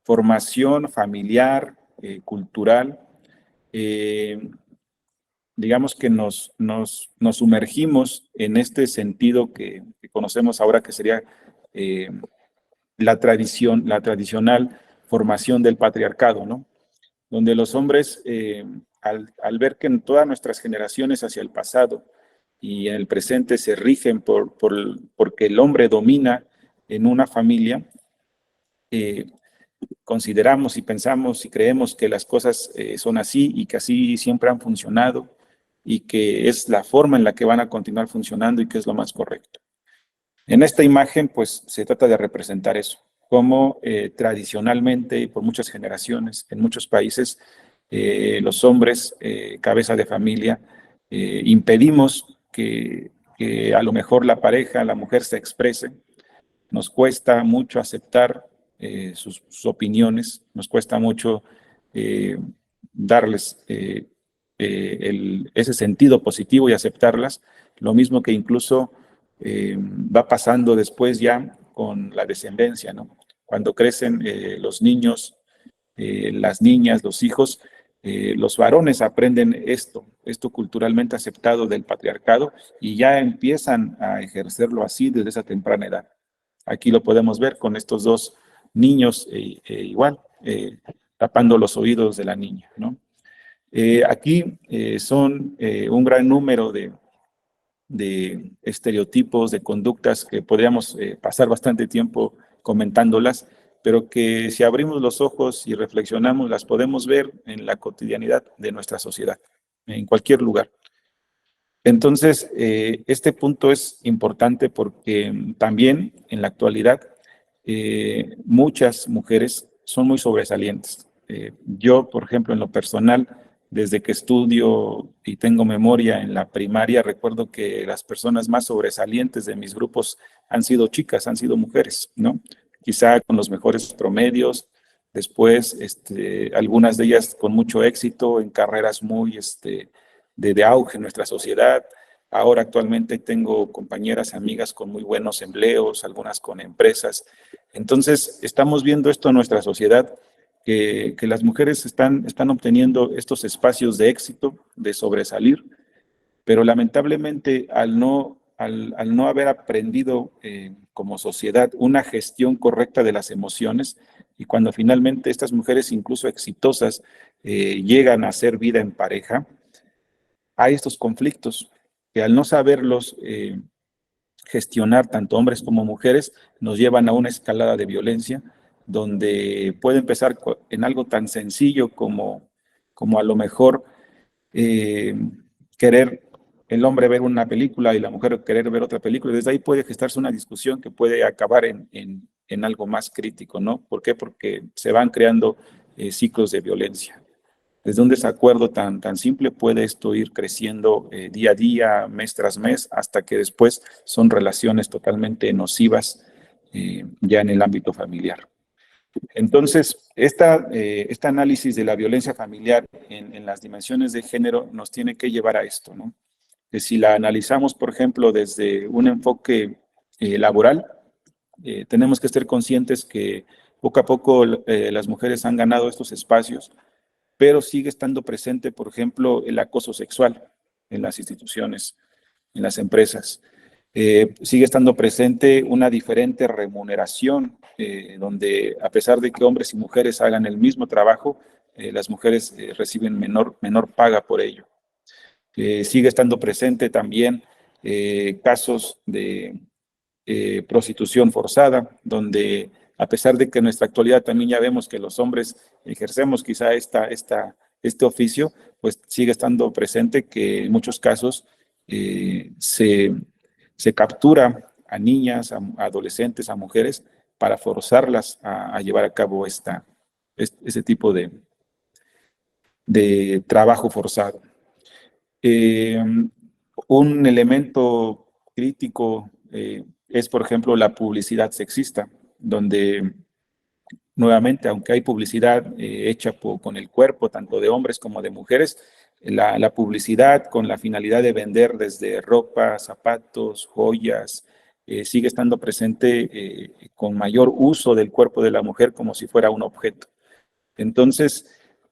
formación familiar, cultural, digamos que nos sumergimos en este sentido que conocemos ahora, que sería la tradicional formación del patriarcado, ¿no? Donde los hombres, al ver que en todas nuestras generaciones hacia el pasado y en el presente se rigen porque el hombre domina en una familia, consideramos y pensamos y creemos que las cosas son así y que así siempre han funcionado y que es la forma en la que van a continuar funcionando y que es lo más correcto. En esta imagen, pues, se trata de representar eso, como tradicionalmente y por muchas generaciones, en muchos países, los hombres, cabeza de familia, impedimos que a lo mejor la pareja, la mujer se exprese. Nos cuesta mucho aceptar sus opiniones, nos cuesta mucho darles ese sentido positivo y aceptarlas, lo mismo que incluso va pasando después ya con la descendencia, ¿no? Cuando crecen los niños, las niñas, los hijos, los varones aprenden esto culturalmente aceptado del patriarcado y ya empiezan a ejercerlo así desde esa temprana edad. Aquí lo podemos ver con estos dos niños igual, tapando los oídos de la niña, ¿no? Aquí son un gran número de estereotipos, de conductas que podríamos pasar bastante tiempo comentándolas, pero que si abrimos los ojos y reflexionamos, las podemos ver en la cotidianidad de nuestra sociedad, en cualquier lugar. Entonces, este punto es importante porque también en la actualidad muchas mujeres son muy sobresalientes. Yo, por ejemplo, en lo personal, desde que estudio y tengo memoria en la primaria, recuerdo que las personas más sobresalientes de mis grupos han sido chicas, han sido mujeres, ¿no? Quizá con los mejores promedios, después algunas de ellas con mucho éxito en carreras muy de auge en nuestra sociedad. Ahora actualmente tengo compañeras, amigas con muy buenos empleos, algunas con empresas. Entonces, estamos viendo esto en nuestra sociedad, que las mujeres están obteniendo estos espacios de éxito, de sobresalir, pero lamentablemente al no haber aprendido como sociedad una gestión correcta de las emociones, y cuando finalmente estas mujeres incluso exitosas llegan a hacer vida en pareja, hay estos conflictos que al no saberlos gestionar tanto hombres como mujeres nos llevan a una escalada de violencia donde puede empezar en algo tan sencillo como a lo mejor querer el hombre ver una película y la mujer querer ver otra película. Desde ahí puede gestarse una discusión que puede acabar en algo más crítico, ¿no? ¿Por qué? Porque se van creando ciclos de violencia. Desde un desacuerdo tan simple puede esto ir creciendo día a día, mes tras mes, hasta que después son relaciones totalmente nocivas ya en el ámbito familiar. Entonces, este análisis de la violencia familiar en las dimensiones de género nos tiene que llevar a esto, ¿no? Que si la analizamos, por ejemplo, desde un enfoque laboral, tenemos que ser conscientes que poco a poco las mujeres han ganado estos espacios, pero sigue estando presente, por ejemplo, el acoso sexual en las instituciones, en las empresas. Sigue estando presente una diferente remuneración, donde a pesar de que hombres y mujeres hagan el mismo trabajo, las mujeres reciben menor paga por ello. Sigue estando presente también casos de prostitución forzada, donde a pesar de que en nuestra actualidad también ya vemos que los hombres ejercemos quizá este oficio, pues sigue estando presente que en muchos casos se captura a niñas, a adolescentes, a mujeres, para forzarlas a llevar a cabo ese tipo de trabajo forzado. Un elemento crítico es, por ejemplo, la publicidad sexista, donde nuevamente, aunque hay publicidad hecha con el cuerpo, tanto de hombres como de mujeres, la publicidad con la finalidad de vender desde ropa, zapatos, joyas, sigue estando presente con mayor uso del cuerpo de la mujer como si fuera un objeto. Entonces,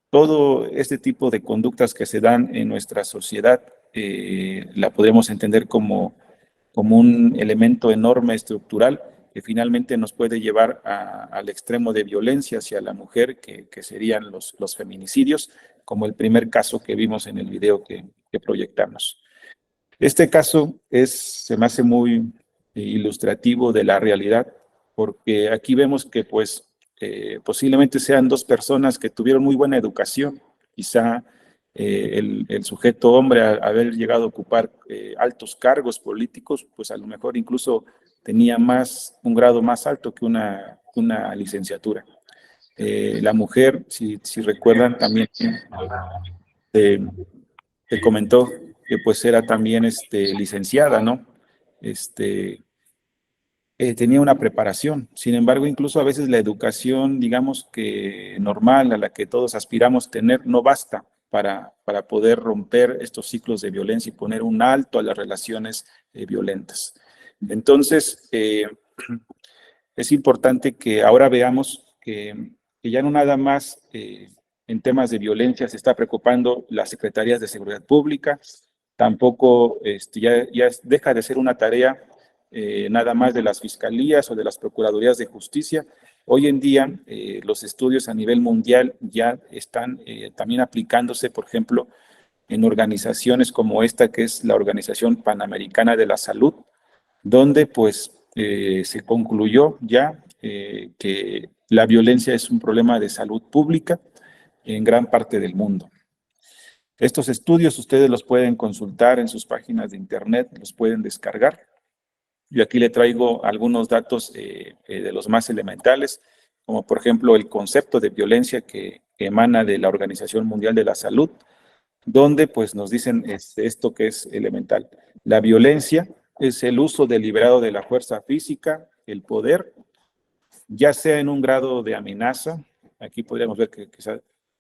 todo este tipo de conductas que se dan en nuestra sociedad la podemos entender como un elemento enorme estructural que finalmente nos puede llevar al extremo de violencia hacia la mujer, que serían los feminicidios, como el primer caso que vimos en el video que proyectamos. Este caso se me hace muy ilustrativo de la realidad, porque aquí vemos que pues posiblemente sean dos personas que tuvieron muy buena educación, quizá el sujeto hombre al haber llegado a ocupar altos cargos políticos, pues a lo mejor incluso tenía un grado más alto que una licenciatura. La mujer, si recuerdan, también te comentó que pues era también licenciada, ¿no? Tenía una preparación. Sin embargo, incluso a veces la educación, digamos que normal, a la que todos aspiramos tener, no basta para poder romper estos ciclos de violencia y poner un alto a las relaciones violentas. Entonces, es importante que ahora veamos que ya no nada más en temas de violencia se está preocupando las secretarías de seguridad pública, tampoco ya deja de ser una tarea nada más de las fiscalías o de las procuradurías de justicia hoy en día los estudios a nivel mundial ya están también aplicándose, por ejemplo, en organizaciones como esta, que es la Organización Panamericana de la Salud, donde pues se concluyó ya que la violencia es un problema de salud pública en gran parte del mundo. Estos estudios ustedes los pueden consultar en sus páginas de internet, los pueden descargar. Yo aquí le traigo algunos datos de los más elementales, como por ejemplo el concepto de violencia que emana de la Organización Mundial de la Salud, donde pues nos dicen esto que es elemental. La violencia es el uso deliberado de la fuerza física, el poder, ya sea en un grado de amenaza, aquí podríamos ver que quizás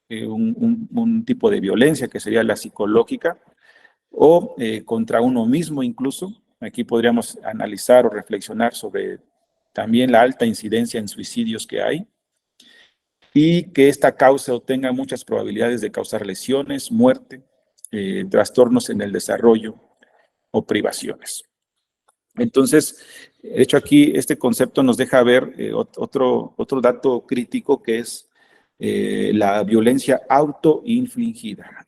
un tipo de violencia que sería la psicológica, o contra uno mismo incluso. Aquí podríamos analizar o reflexionar sobre también la alta incidencia en suicidios que hay, y que esta causa o tenga muchas probabilidades de causar lesiones, muerte, trastornos en el desarrollo o privaciones. Entonces, de hecho aquí este concepto nos deja ver otro dato crítico, que es la violencia autoinfligida.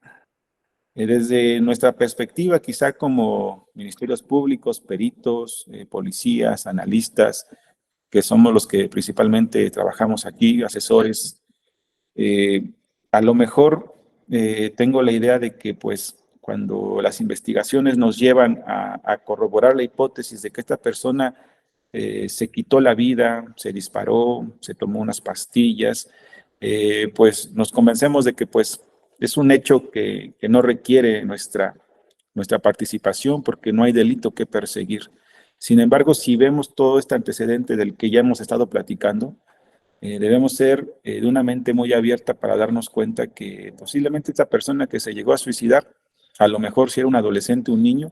Desde nuestra perspectiva, quizá como ministerios públicos, peritos, policías, analistas, que somos los que principalmente trabajamos aquí, asesores, a lo mejor tengo la idea de que pues cuando las investigaciones nos llevan a corroborar la hipótesis de que esta persona se quitó la vida, se disparó, se tomó unas pastillas, pues nos convencemos de que pues es un hecho que no requiere nuestra participación porque no hay delito que perseguir. Sin embargo, si vemos todo este antecedente del que ya hemos estado platicando, debemos ser de una mente muy abierta para darnos cuenta que posiblemente esta persona que se llegó a suicidar, a lo mejor si era un adolescente, un niño,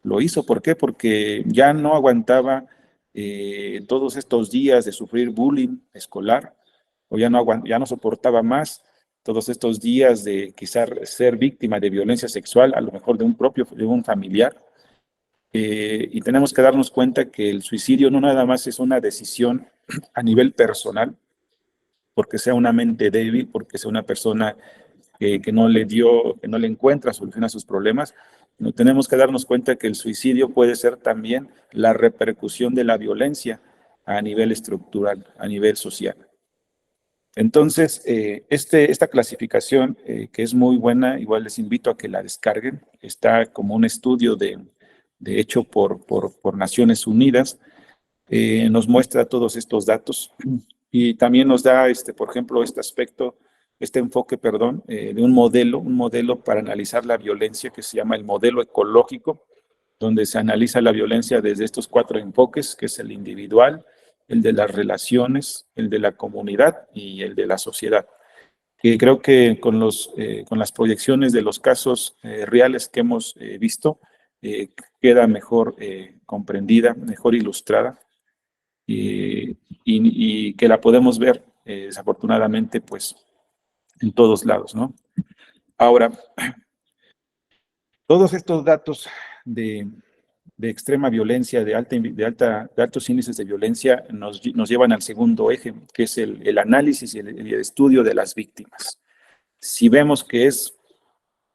lo hizo. ¿Por qué? Porque ya no aguantaba todos estos días de sufrir bullying escolar, o ya no soportaba más todos estos días de quizás ser víctima de violencia sexual, a lo mejor de un familiar. Y tenemos que darnos cuenta que el suicidio no nada más es una decisión a nivel personal, porque sea una mente débil, porque sea una persona que no le encuentra solución a sus problemas. No, tenemos que darnos cuenta que el suicidio puede ser también la repercusión de la violencia a nivel estructural, a nivel social. Entonces, esta clasificación, que es muy buena, igual les invito a que la descarguen. Está como un estudio hecho por Naciones Unidas. Nos muestra todos estos datos y también nos da, por ejemplo, este enfoque, de un modelo para analizar la violencia que se llama el modelo ecológico, donde se analiza la violencia desde estos 4 enfoques, que es el individual, el de las relaciones, el de la comunidad y el de la sociedad. Que creo que con las proyecciones de los casos reales que hemos visto, queda mejor comprendida, mejor ilustrada, y que la podemos ver desafortunadamente pues en todos lados, ¿no? Ahora, todos estos datos de extrema violencia, de altos índices de violencia, nos llevan al segundo eje, que es el análisis y el estudio de las víctimas. Si vemos que es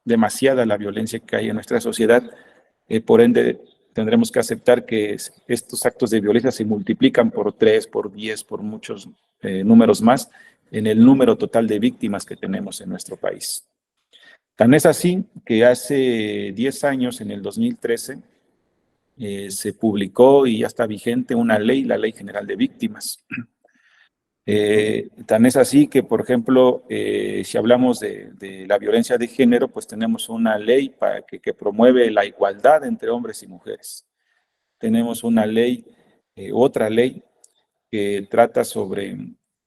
demasiada la violencia que hay en nuestra sociedad, por ende tendremos que aceptar que estos actos de violencia se multiplican por 3, por 10, por muchos números más en el número total de víctimas que tenemos en nuestro país. Tan es así que hace 10 años, en el 2013, se publicó y ya está vigente una ley, la Ley General de Víctimas. Tan es así que, por ejemplo, si hablamos de la violencia de género, pues tenemos una ley que promueve la igualdad entre hombres y mujeres. Tenemos una ley, otra ley, que trata sobre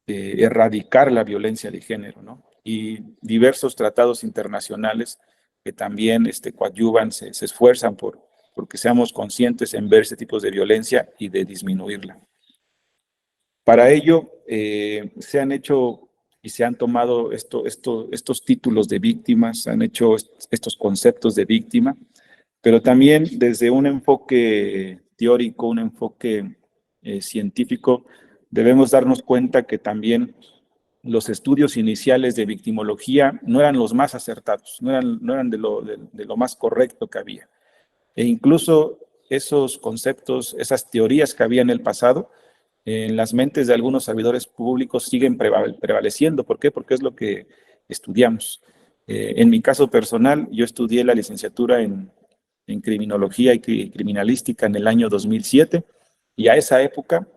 erradicar la violencia de género, ¿no? Y diversos tratados internacionales que también coadyuvan, se esfuerzan porque seamos conscientes en ver este tipo de violencia y de disminuirla. Para ello, se han hecho y se han tomado estos títulos de víctimas, se han hecho estos conceptos de víctima, pero también desde un enfoque teórico, un enfoque científico, debemos darnos cuenta que también los estudios iniciales de victimología no eran los más acertados, no eran de lo más correcto que había. E incluso esos conceptos, esas teorías que había en el pasado, en las mentes de algunos servidores públicos siguen prevaleciendo. ¿Por qué? Porque es lo que estudiamos. En mi caso personal, yo estudié la licenciatura en criminología y criminalística en el año 2007, y a esa época,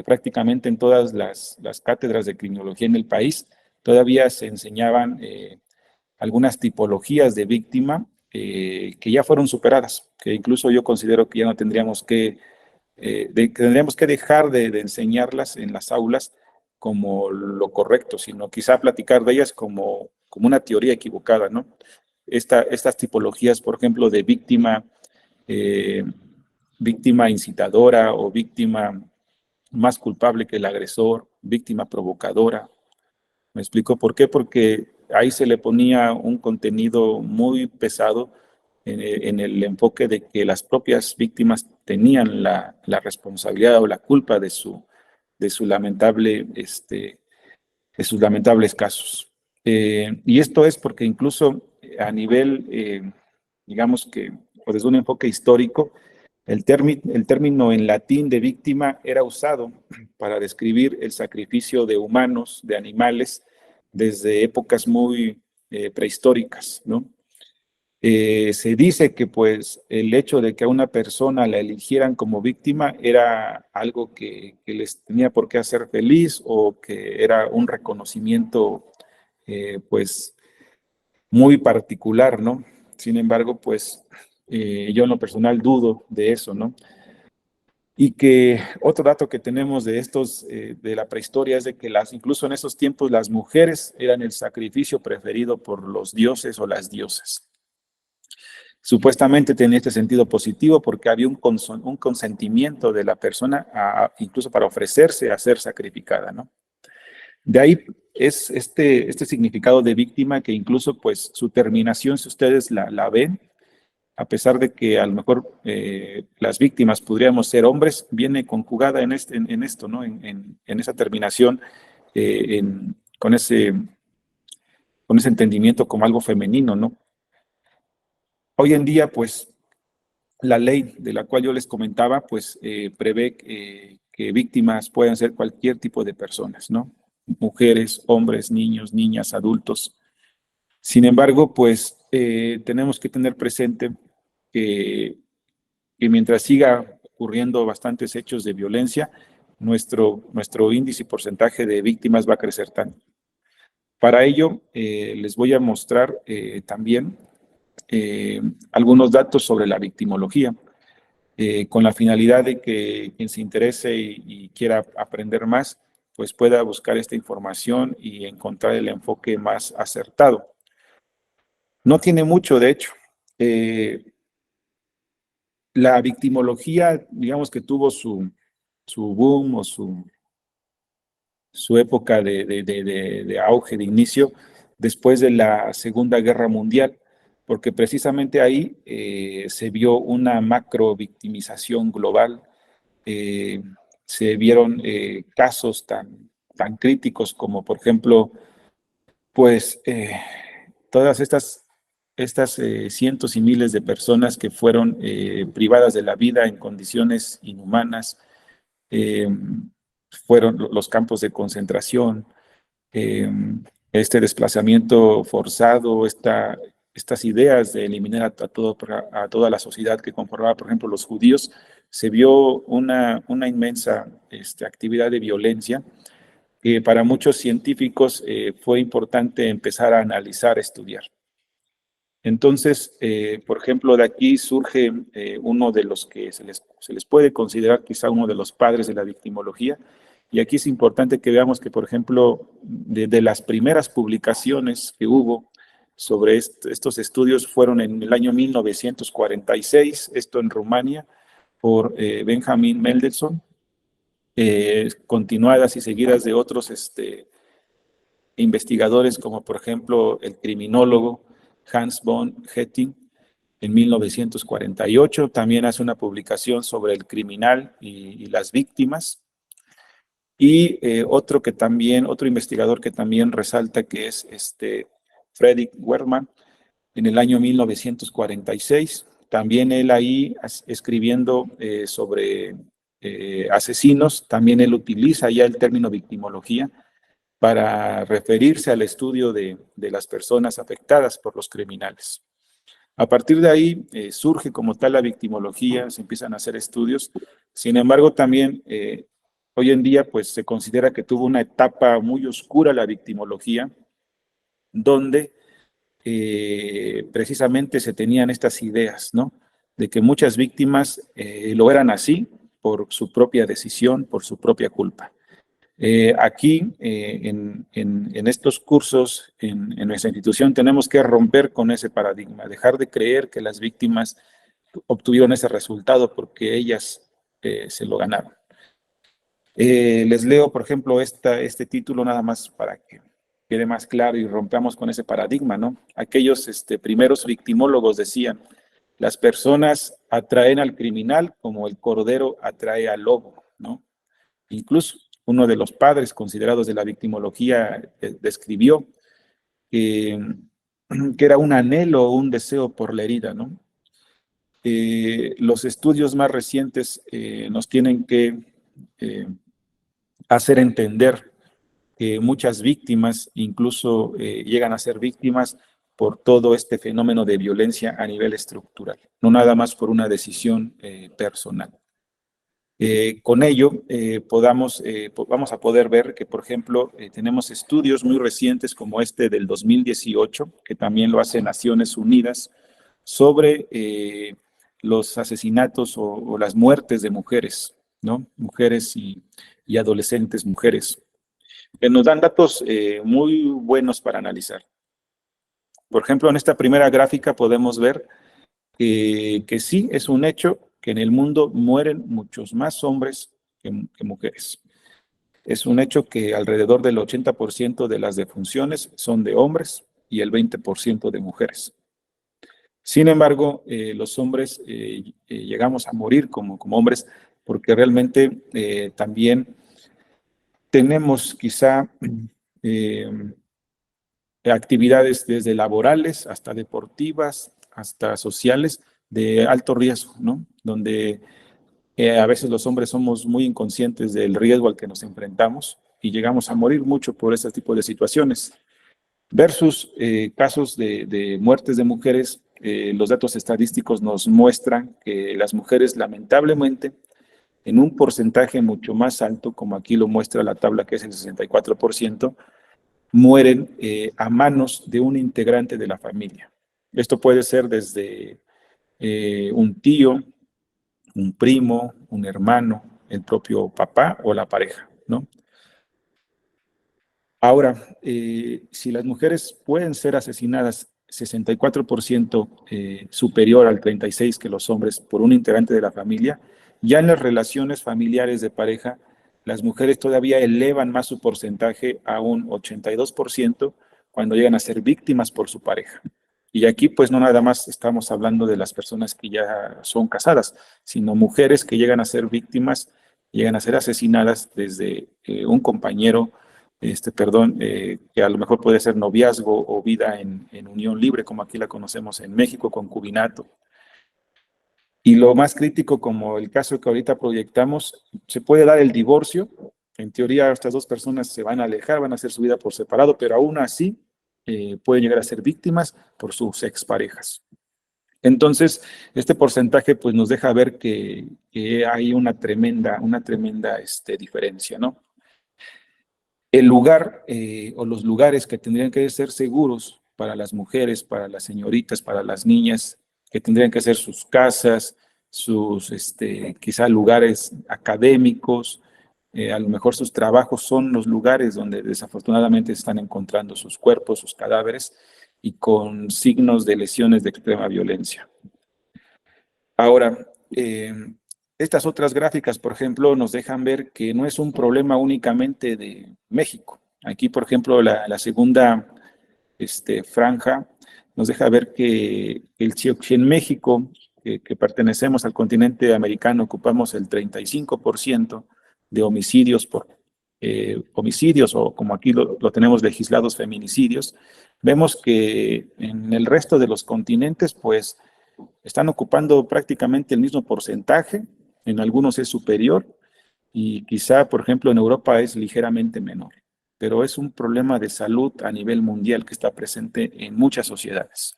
prácticamente en todas las cátedras de criminología en el país, todavía se enseñaban algunas tipologías de víctima que ya fueron superadas, que incluso yo considero que ya no tendríamos que dejar de enseñarlas en las aulas como lo correcto, sino quizá platicar de ellas como una teoría equivocada, ¿no? Estas tipologías, por ejemplo, de víctima incitadora o víctima más culpable que el agresor, víctima provocadora. ¿Me explico por qué? Porque ahí se le ponía un contenido muy pesado en el enfoque de que las propias víctimas tenían la responsabilidad o la culpa de sus lamentables casos. Y esto es porque incluso a nivel, digamos que, o desde un enfoque histórico, el término en latín de víctima era usado para describir el sacrificio de humanos, de animales, desde épocas muy prehistóricas, ¿no? Se dice que pues el hecho de que a una persona la eligieran como víctima era algo que les tenía por qué hacer feliz, o que era un reconocimiento pues muy particular, ¿no? Sin embargo, pues yo en lo personal dudo de eso, ¿no? Y que otro dato que tenemos de de la prehistoria es de que incluso en esos tiempos las mujeres eran el sacrificio preferido por los dioses o las diosas. Supuestamente tenía este sentido positivo porque había un consentimiento de la persona incluso para ofrecerse a ser sacrificada, ¿no? De ahí es este significado de víctima, que incluso pues su terminación, si ustedes la ven, a pesar de que a lo mejor las víctimas podríamos ser hombres, viene conjugada en esto, ¿no? En esa terminación, con ese entendimiento como algo femenino, ¿no? Hoy en día, pues, la ley de la cual yo les comentaba, pues, prevé que víctimas puedan ser cualquier tipo de personas, ¿no? Mujeres, hombres, niños, niñas, adultos. Sin embargo, pues, tenemos que tener presente que mientras siga ocurriendo bastantes hechos de violencia, nuestro índice y porcentaje de víctimas va a crecer tanto. Para ello, les voy a mostrar también algunos datos sobre la victimología, con la finalidad de que quien se interese y quiera aprender más, pues pueda buscar esta información y encontrar el enfoque más acertado. No tiene mucho, de hecho. La victimología, digamos que tuvo su boom o su época de auge, de inicio, después de la Segunda Guerra Mundial, porque precisamente ahí se vio una macro victimización global. Se vieron casos tan críticos como, por ejemplo, pues todas estas cientos y miles de personas que fueron privadas de la vida en condiciones inhumanas, fueron los campos de concentración, este desplazamiento forzado, estas ideas de eliminar a toda la sociedad que conformaba, por ejemplo, los judíos. Se vio una inmensa actividad de violencia que para muchos científicos fue importante empezar a analizar, estudiar. Entonces, por ejemplo, de aquí surge uno de los que se les puede considerar quizá uno de los padres de la victimología. Y aquí es importante que veamos que, por ejemplo, de las primeras publicaciones que hubo sobre estos estudios fueron en el año 1946, esto en Rumania, por Benjamin Mendelssohn, continuadas y seguidas de otros investigadores, como por ejemplo el criminólogo Hans von Hetting. En 1948 también hace una publicación sobre el criminal y las víctimas. Y otro investigador que también resalta, que es Fredrik Werman, en el año 1946, también él ahí escribiendo sobre asesinos, también él utiliza ya el término victimología para referirse al estudio de las personas afectadas por los criminales. A partir de ahí surge como tal la victimología, se empiezan a hacer estudios. Sin embargo, también hoy en día pues se considera que tuvo una etapa muy oscura la victimología, donde precisamente se tenían estas ideas, ¿no? De que muchas víctimas lo eran así por su propia decisión, por su propia culpa. Aquí, en estos cursos, en nuestra institución, tenemos que romper con ese paradigma, dejar de creer que las víctimas obtuvieron ese resultado porque ellas se lo ganaron. Les leo, por ejemplo, este título nada más para que quede más claro y rompamos con ese paradigma, ¿no? Aquellos primeros victimólogos decían: las personas atraen al criminal como el cordero atrae al lobo, ¿no? Incluso uno de los padres considerados de la victimología describió que era un anhelo o un deseo por la herida, ¿no? Los estudios más recientes nos tienen que hacer entender que muchas víctimas incluso llegan a ser víctimas por todo este fenómeno de violencia a nivel estructural, no nada más por una decisión personal. Con ello, vamos a poder ver que, por ejemplo, tenemos estudios muy recientes como este del 2018, que también lo hace Naciones Unidas, sobre los asesinatos o las muertes de mujeres, ¿no? Mujeres y adolescentes mujeres, que nos dan datos muy buenos para analizar. Por ejemplo, en esta primera gráfica podemos ver que sí es un hecho que en el mundo mueren muchos más hombres que mujeres. Es un hecho que alrededor del 80% de las defunciones son de hombres y el 20% de mujeres. Sin embargo, los hombres llegamos a morir como hombres porque realmente también tenemos quizá actividades desde laborales hasta deportivas, hasta sociales, de alto riesgo, ¿no? Donde a veces los hombres somos muy inconscientes del riesgo al que nos enfrentamos y llegamos a morir mucho por este tipo de situaciones. Versus casos de muertes de mujeres, los datos estadísticos nos muestran que las mujeres, lamentablemente, en un porcentaje mucho más alto, como aquí lo muestra la tabla, que es el 64%, mueren a manos de un integrante de la familia. Esto puede ser desde un tío, un primo, un hermano, el propio papá o la pareja, ¿no? Ahora, si las mujeres pueden ser asesinadas 64% superior al 36% que los hombres por un integrante de la familia, ya en las relaciones familiares de pareja, las mujeres todavía elevan más su porcentaje a un 82% cuando llegan a ser víctimas por su pareja. Y aquí pues no nada más estamos hablando de las personas que ya son casadas, sino mujeres que llegan a ser víctimas, llegan a ser asesinadas desde un compañero, que a lo mejor puede ser noviazgo o vida en unión libre, como aquí la conocemos en México, concubinato. Y lo más crítico, como el caso que ahorita proyectamos, se puede dar el divorcio. En teoría, estas dos personas se van a alejar, van a hacer su vida por separado, pero aún así pueden llegar a ser víctimas por sus exparejas. Entonces, este porcentaje pues, nos deja ver que hay una tremenda diferencia, ¿no? El lugar o los lugares que tendrían que ser seguros para las mujeres, para las señoritas, para las niñas, que tendrían que ser sus casas, sus quizá lugares académicos, a lo mejor sus trabajos son los lugares donde desafortunadamente están encontrando sus cuerpos, sus cadáveres y con signos de lesiones de extrema violencia. Ahora, estas otras gráficas, por ejemplo, nos dejan ver que no es un problema únicamente de México. Aquí, por ejemplo, la segunda franja nos deja ver que si en México, que pertenecemos al continente americano, ocupamos el 35% de homicidios por homicidios, o como aquí lo tenemos legislados, feminicidios, vemos que en el resto de los continentes, pues, están ocupando prácticamente el mismo porcentaje, en algunos es superior, y quizá, por ejemplo, en Europa es ligeramente menor, pero es un problema de salud a nivel mundial que está presente en muchas sociedades.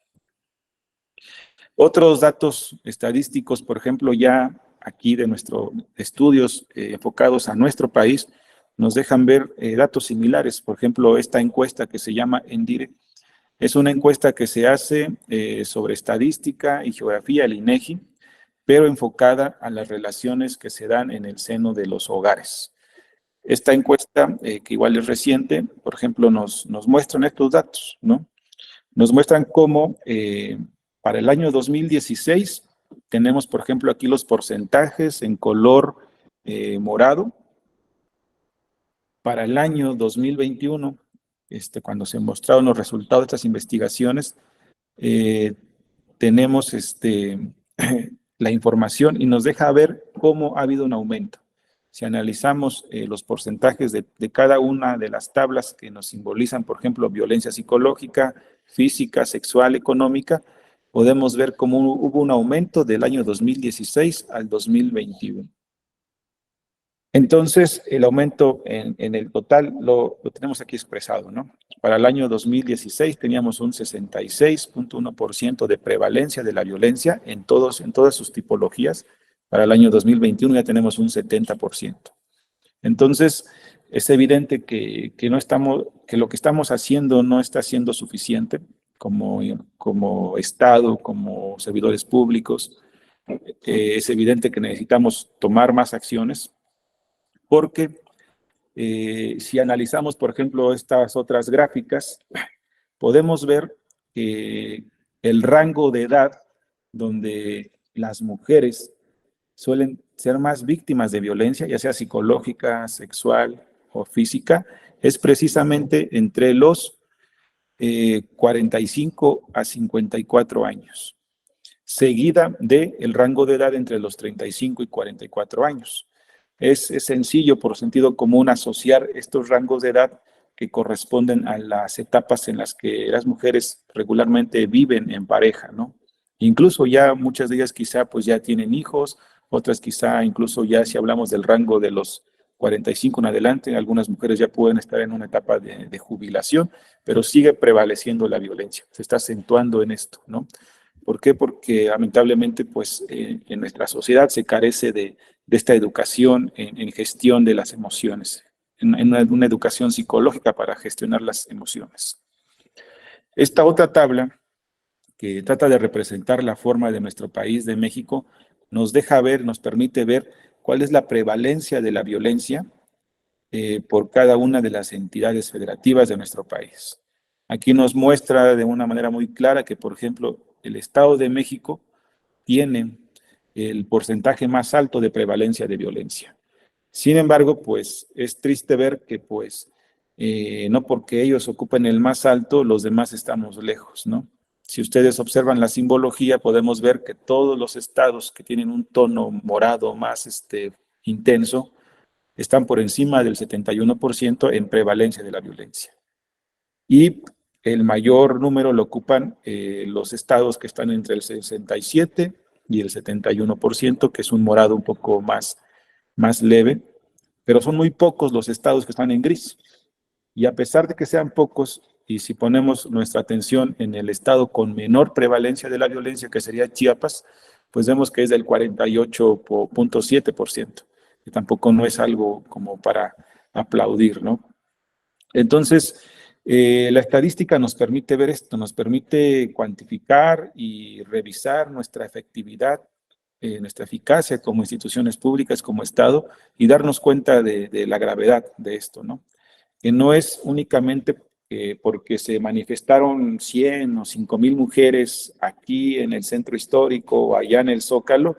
Otros datos estadísticos, por ejemplo, ya aquí de nuestros estudios enfocados a nuestro país, nos dejan ver datos similares. Por ejemplo, esta encuesta que se llama ENDIRE, es una encuesta que se hace sobre estadística y geografía, el INEGI, pero enfocada a las relaciones que se dan en el seno de los hogares. Esta encuesta, que igual es reciente, por ejemplo, nos muestran estos datos, ¿no? Nos muestran cómo para el año 2016 tenemos, por ejemplo, aquí los porcentajes en color morado. Para el año 2021, cuando se mostraron los resultados de estas investigaciones, tenemos la información y nos deja ver cómo ha habido un aumento. Si analizamos los porcentajes de cada una de las tablas que nos simbolizan, por ejemplo, violencia psicológica, física, sexual, económica, podemos ver cómo hubo un aumento del año 2016 al 2021. Entonces, el aumento en el total lo tenemos aquí expresado, ¿no? Para el año 2016 teníamos un 66.1% de prevalencia de la violencia en todas sus tipologías. Para el año 2021 ya tenemos un 70%. Entonces, es evidente que lo que estamos haciendo no está siendo suficiente como Estado, como servidores públicos. Es evidente que necesitamos tomar más acciones, porque si analizamos, por ejemplo, estas otras gráficas, podemos ver que el rango de edad donde las mujeres suelen ser más víctimas de violencia, ya sea psicológica, sexual o física, es precisamente entre los 45 a 54 años, seguida del rango de edad entre los 35 y 44 años. Es sencillo, por sentido común, asociar estos rangos de edad que corresponden a las etapas en las que las mujeres regularmente viven en pareja, ¿no? Incluso ya muchas de ellas quizá pues ya tienen hijos, otras quizá incluso ya si hablamos del rango de los 45 en adelante, algunas mujeres ya pueden estar en una etapa de jubilación, pero sigue prevaleciendo la violencia, se está acentuando en esto, ¿no? ¿Por qué? Porque lamentablemente pues en nuestra sociedad se carece de esta educación en gestión de las emociones, en una educación psicológica para gestionar las emociones. Esta otra tabla, que trata de representar la forma de nuestro país, de México, nos permite ver cuál es la prevalencia de la violencia por cada una de las entidades federativas de nuestro país. Aquí nos muestra de una manera muy clara que, por ejemplo, el Estado de México tiene el porcentaje más alto de prevalencia de violencia. Sin embargo, pues es triste ver que pues no porque ellos ocupen el más alto, los demás estamos lejos, ¿no? Si ustedes observan la simbología, podemos ver que todos los estados que tienen un tono morado más intenso están por encima del 71% en prevalencia de la violencia. Y el mayor número lo ocupan los estados que están entre el 67% y el 71%, que es un morado un poco más leve, pero son muy pocos los estados que están en gris. Y a pesar de que sean pocos, y si ponemos nuestra atención en el estado con menor prevalencia de la violencia, que sería Chiapas, pues vemos que es del 48.7%, que tampoco no es algo como para aplaudir, ¿no? Entonces, la estadística nos permite ver esto, nos permite cuantificar y revisar nuestra efectividad, nuestra eficacia como instituciones públicas, como Estado, y darnos cuenta de la gravedad de esto, ¿no? Que no es únicamente porque se manifestaron 100 o 5,000 mujeres aquí en el centro histórico o allá en el Zócalo,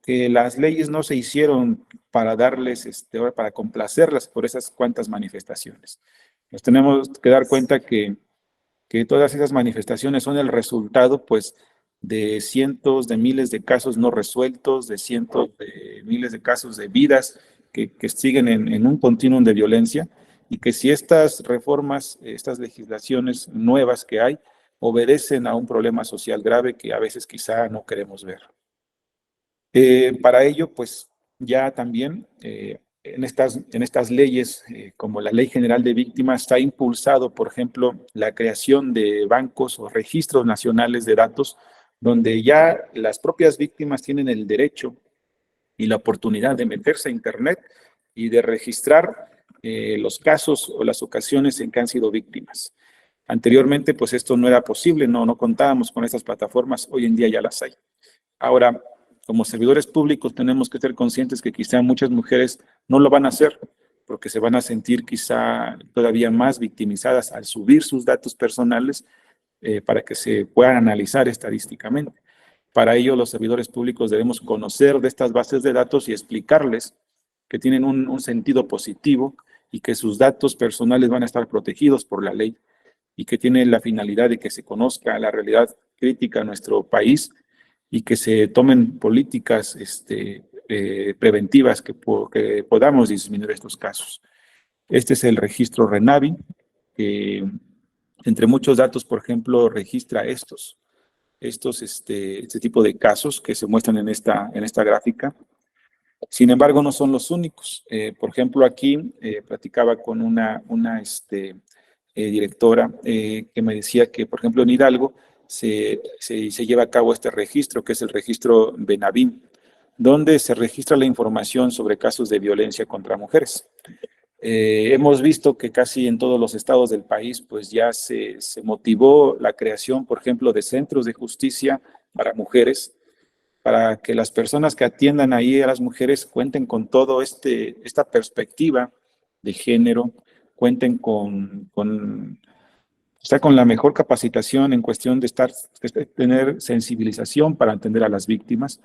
que las leyes no se hicieron para darles, para complacerlas por esas cuantas manifestaciones. Nos tenemos que dar cuenta que todas esas manifestaciones son el resultado, pues, de cientos de miles de casos no resueltos, de cientos de miles de casos de vidas que siguen en un continuum de violencia, y que si estas reformas, estas legislaciones nuevas que hay, obedecen a un problema social grave que a veces quizá no queremos ver. Para ello, pues ya también en estas leyes, como la Ley General de Víctimas, está impulsado, por ejemplo, la creación de bancos o registros nacionales de datos, donde ya las propias víctimas tienen el derecho y la oportunidad de meterse a Internet y de registrar los casos o las ocasiones en que han sido víctimas. Anteriormente, pues esto no era posible, no contábamos con estas plataformas, hoy en día ya las hay. Ahora, como servidores públicos tenemos que ser conscientes que quizá muchas mujeres no lo van a hacer porque se van a sentir quizá todavía más victimizadas al subir sus datos personales para que se puedan analizar estadísticamente. Para ello, los servidores públicos debemos conocer de estas bases de datos y explicarles que tienen un sentido positivo y que sus datos personales van a estar protegidos por la ley y que tiene la finalidad de que se conozca la realidad crítica de nuestro país y que se tomen políticas preventivas que podamos disminuir estos casos. Este es el registro RENAVI, que entre muchos datos, por ejemplo, registra este tipo de casos que se muestran en esta gráfica. Sin embargo, no son los únicos. Por ejemplo, aquí platicaba con una directora que me decía que, por ejemplo, en Hidalgo se lleva a cabo este registro, que es el registro Benavín, donde se registra la información sobre casos de violencia contra mujeres. Hemos visto que casi en todos los estados del país, pues ya se motivó la creación, por ejemplo, de centros de justicia para mujeres, para que las personas que atiendan ahí a las mujeres cuenten con todo esta perspectiva de género, cuenten con la mejor capacitación en cuestión de tener sensibilización para atender a las víctimas,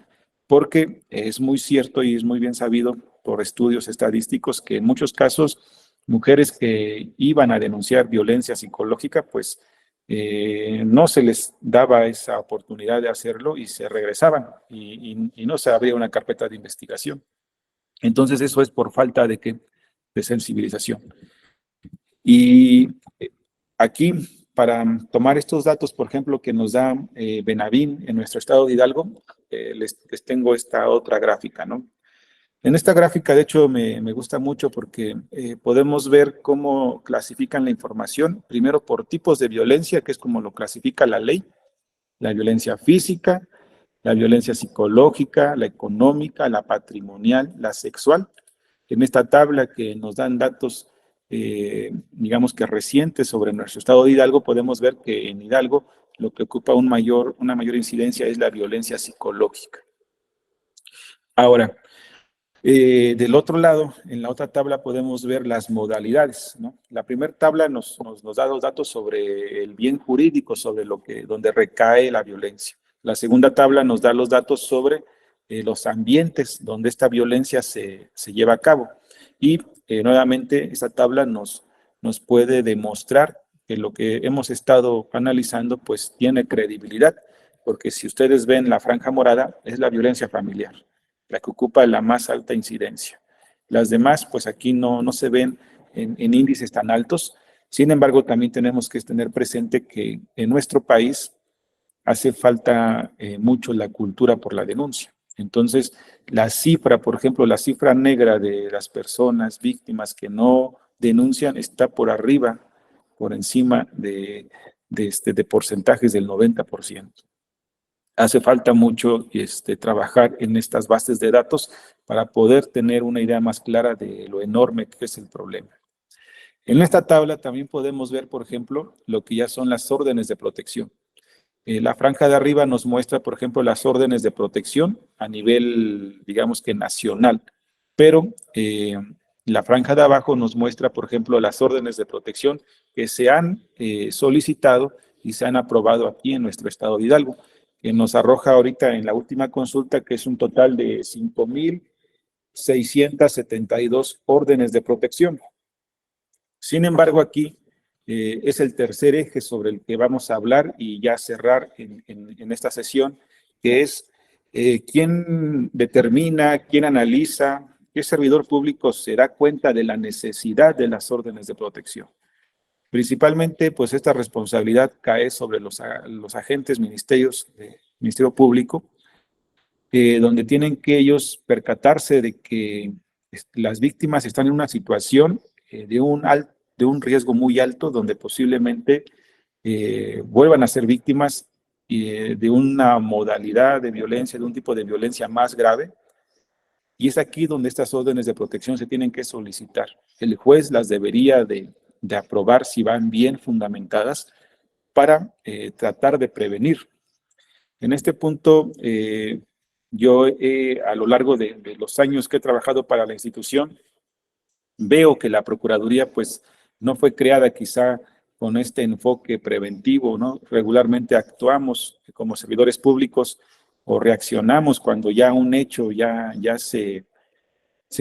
porque es muy cierto y es muy bien sabido por estudios estadísticos que en muchos casos mujeres que iban a denunciar violencia psicológica, pues no se les daba esa oportunidad de hacerlo y se regresaban y no se abría una carpeta de investigación. Entonces eso es por falta de sensibilización. Y aquí, para tomar estos datos, por ejemplo, que nos da Benavín en nuestro estado de Hidalgo, les tengo esta otra gráfica, ¿no? En esta gráfica, de hecho, me gusta mucho porque podemos ver cómo clasifican la información, primero por tipos de violencia, que es como lo clasifica la ley, la violencia física, la violencia psicológica, la económica, la patrimonial, la sexual. En esta tabla que nos dan datos, digamos que recientes sobre nuestro estado de Hidalgo, podemos ver que en Hidalgo lo que ocupa una mayor incidencia es la violencia psicológica. Ahora, del otro lado, en la otra tabla podemos ver las modalidades, ¿no? La primera tabla nos da los datos sobre el bien jurídico, sobre donde recae la violencia. La segunda tabla nos da los datos sobre los ambientes donde esta violencia se lleva a cabo. Y nuevamente esta tabla nos puede demostrar que lo que hemos estado analizando pues tiene credibilidad, porque si ustedes ven la franja morada es la violencia familiar, la que ocupa la más alta incidencia. Las demás, pues aquí no se ven en índices tan altos. Sin embargo, también tenemos que tener presente que en nuestro país hace falta mucho la cultura por la denuncia. Entonces, la cifra, por ejemplo, la cifra negra de las personas víctimas que no denuncian está por arriba, por encima de porcentajes del 90%. Hace falta mucho trabajar en estas bases de datos para poder tener una idea más clara de lo enorme que es el problema. En esta tabla también podemos ver, por ejemplo, lo que ya son las órdenes de protección. La franja de arriba nos muestra, por ejemplo, las órdenes de protección a nivel, digamos que nacional, pero la franja de abajo nos muestra, por ejemplo, las órdenes de protección que se han solicitado y se han aprobado aquí en nuestro estado de Hidalgo, que nos arroja ahorita en la última consulta que es un total de 5,672 órdenes de protección. Sin embargo, aquí es el tercer eje sobre el que vamos a hablar y ya cerrar en esta sesión, que es quién determina, quién analiza ¿qué servidor público se da cuenta de la necesidad de las órdenes de protección? Principalmente, pues esta responsabilidad cae sobre los agentes Ministerio Público, donde tienen que ellos percatarse de que las víctimas están en una situación de un riesgo muy alto, donde posiblemente vuelvan a ser víctimas de una modalidad de violencia, de un tipo de violencia más grave. Y es aquí donde estas órdenes de protección se tienen que solicitar. El juez las debería de aprobar si van bien fundamentadas para tratar de prevenir. En este punto, yo a lo largo de los años que he trabajado para la institución, veo que la Procuraduría pues no fue creada quizá con este enfoque preventivo, ¿no? Regularmente actuamos como servidores públicos o reaccionamos cuando ya un hecho ya se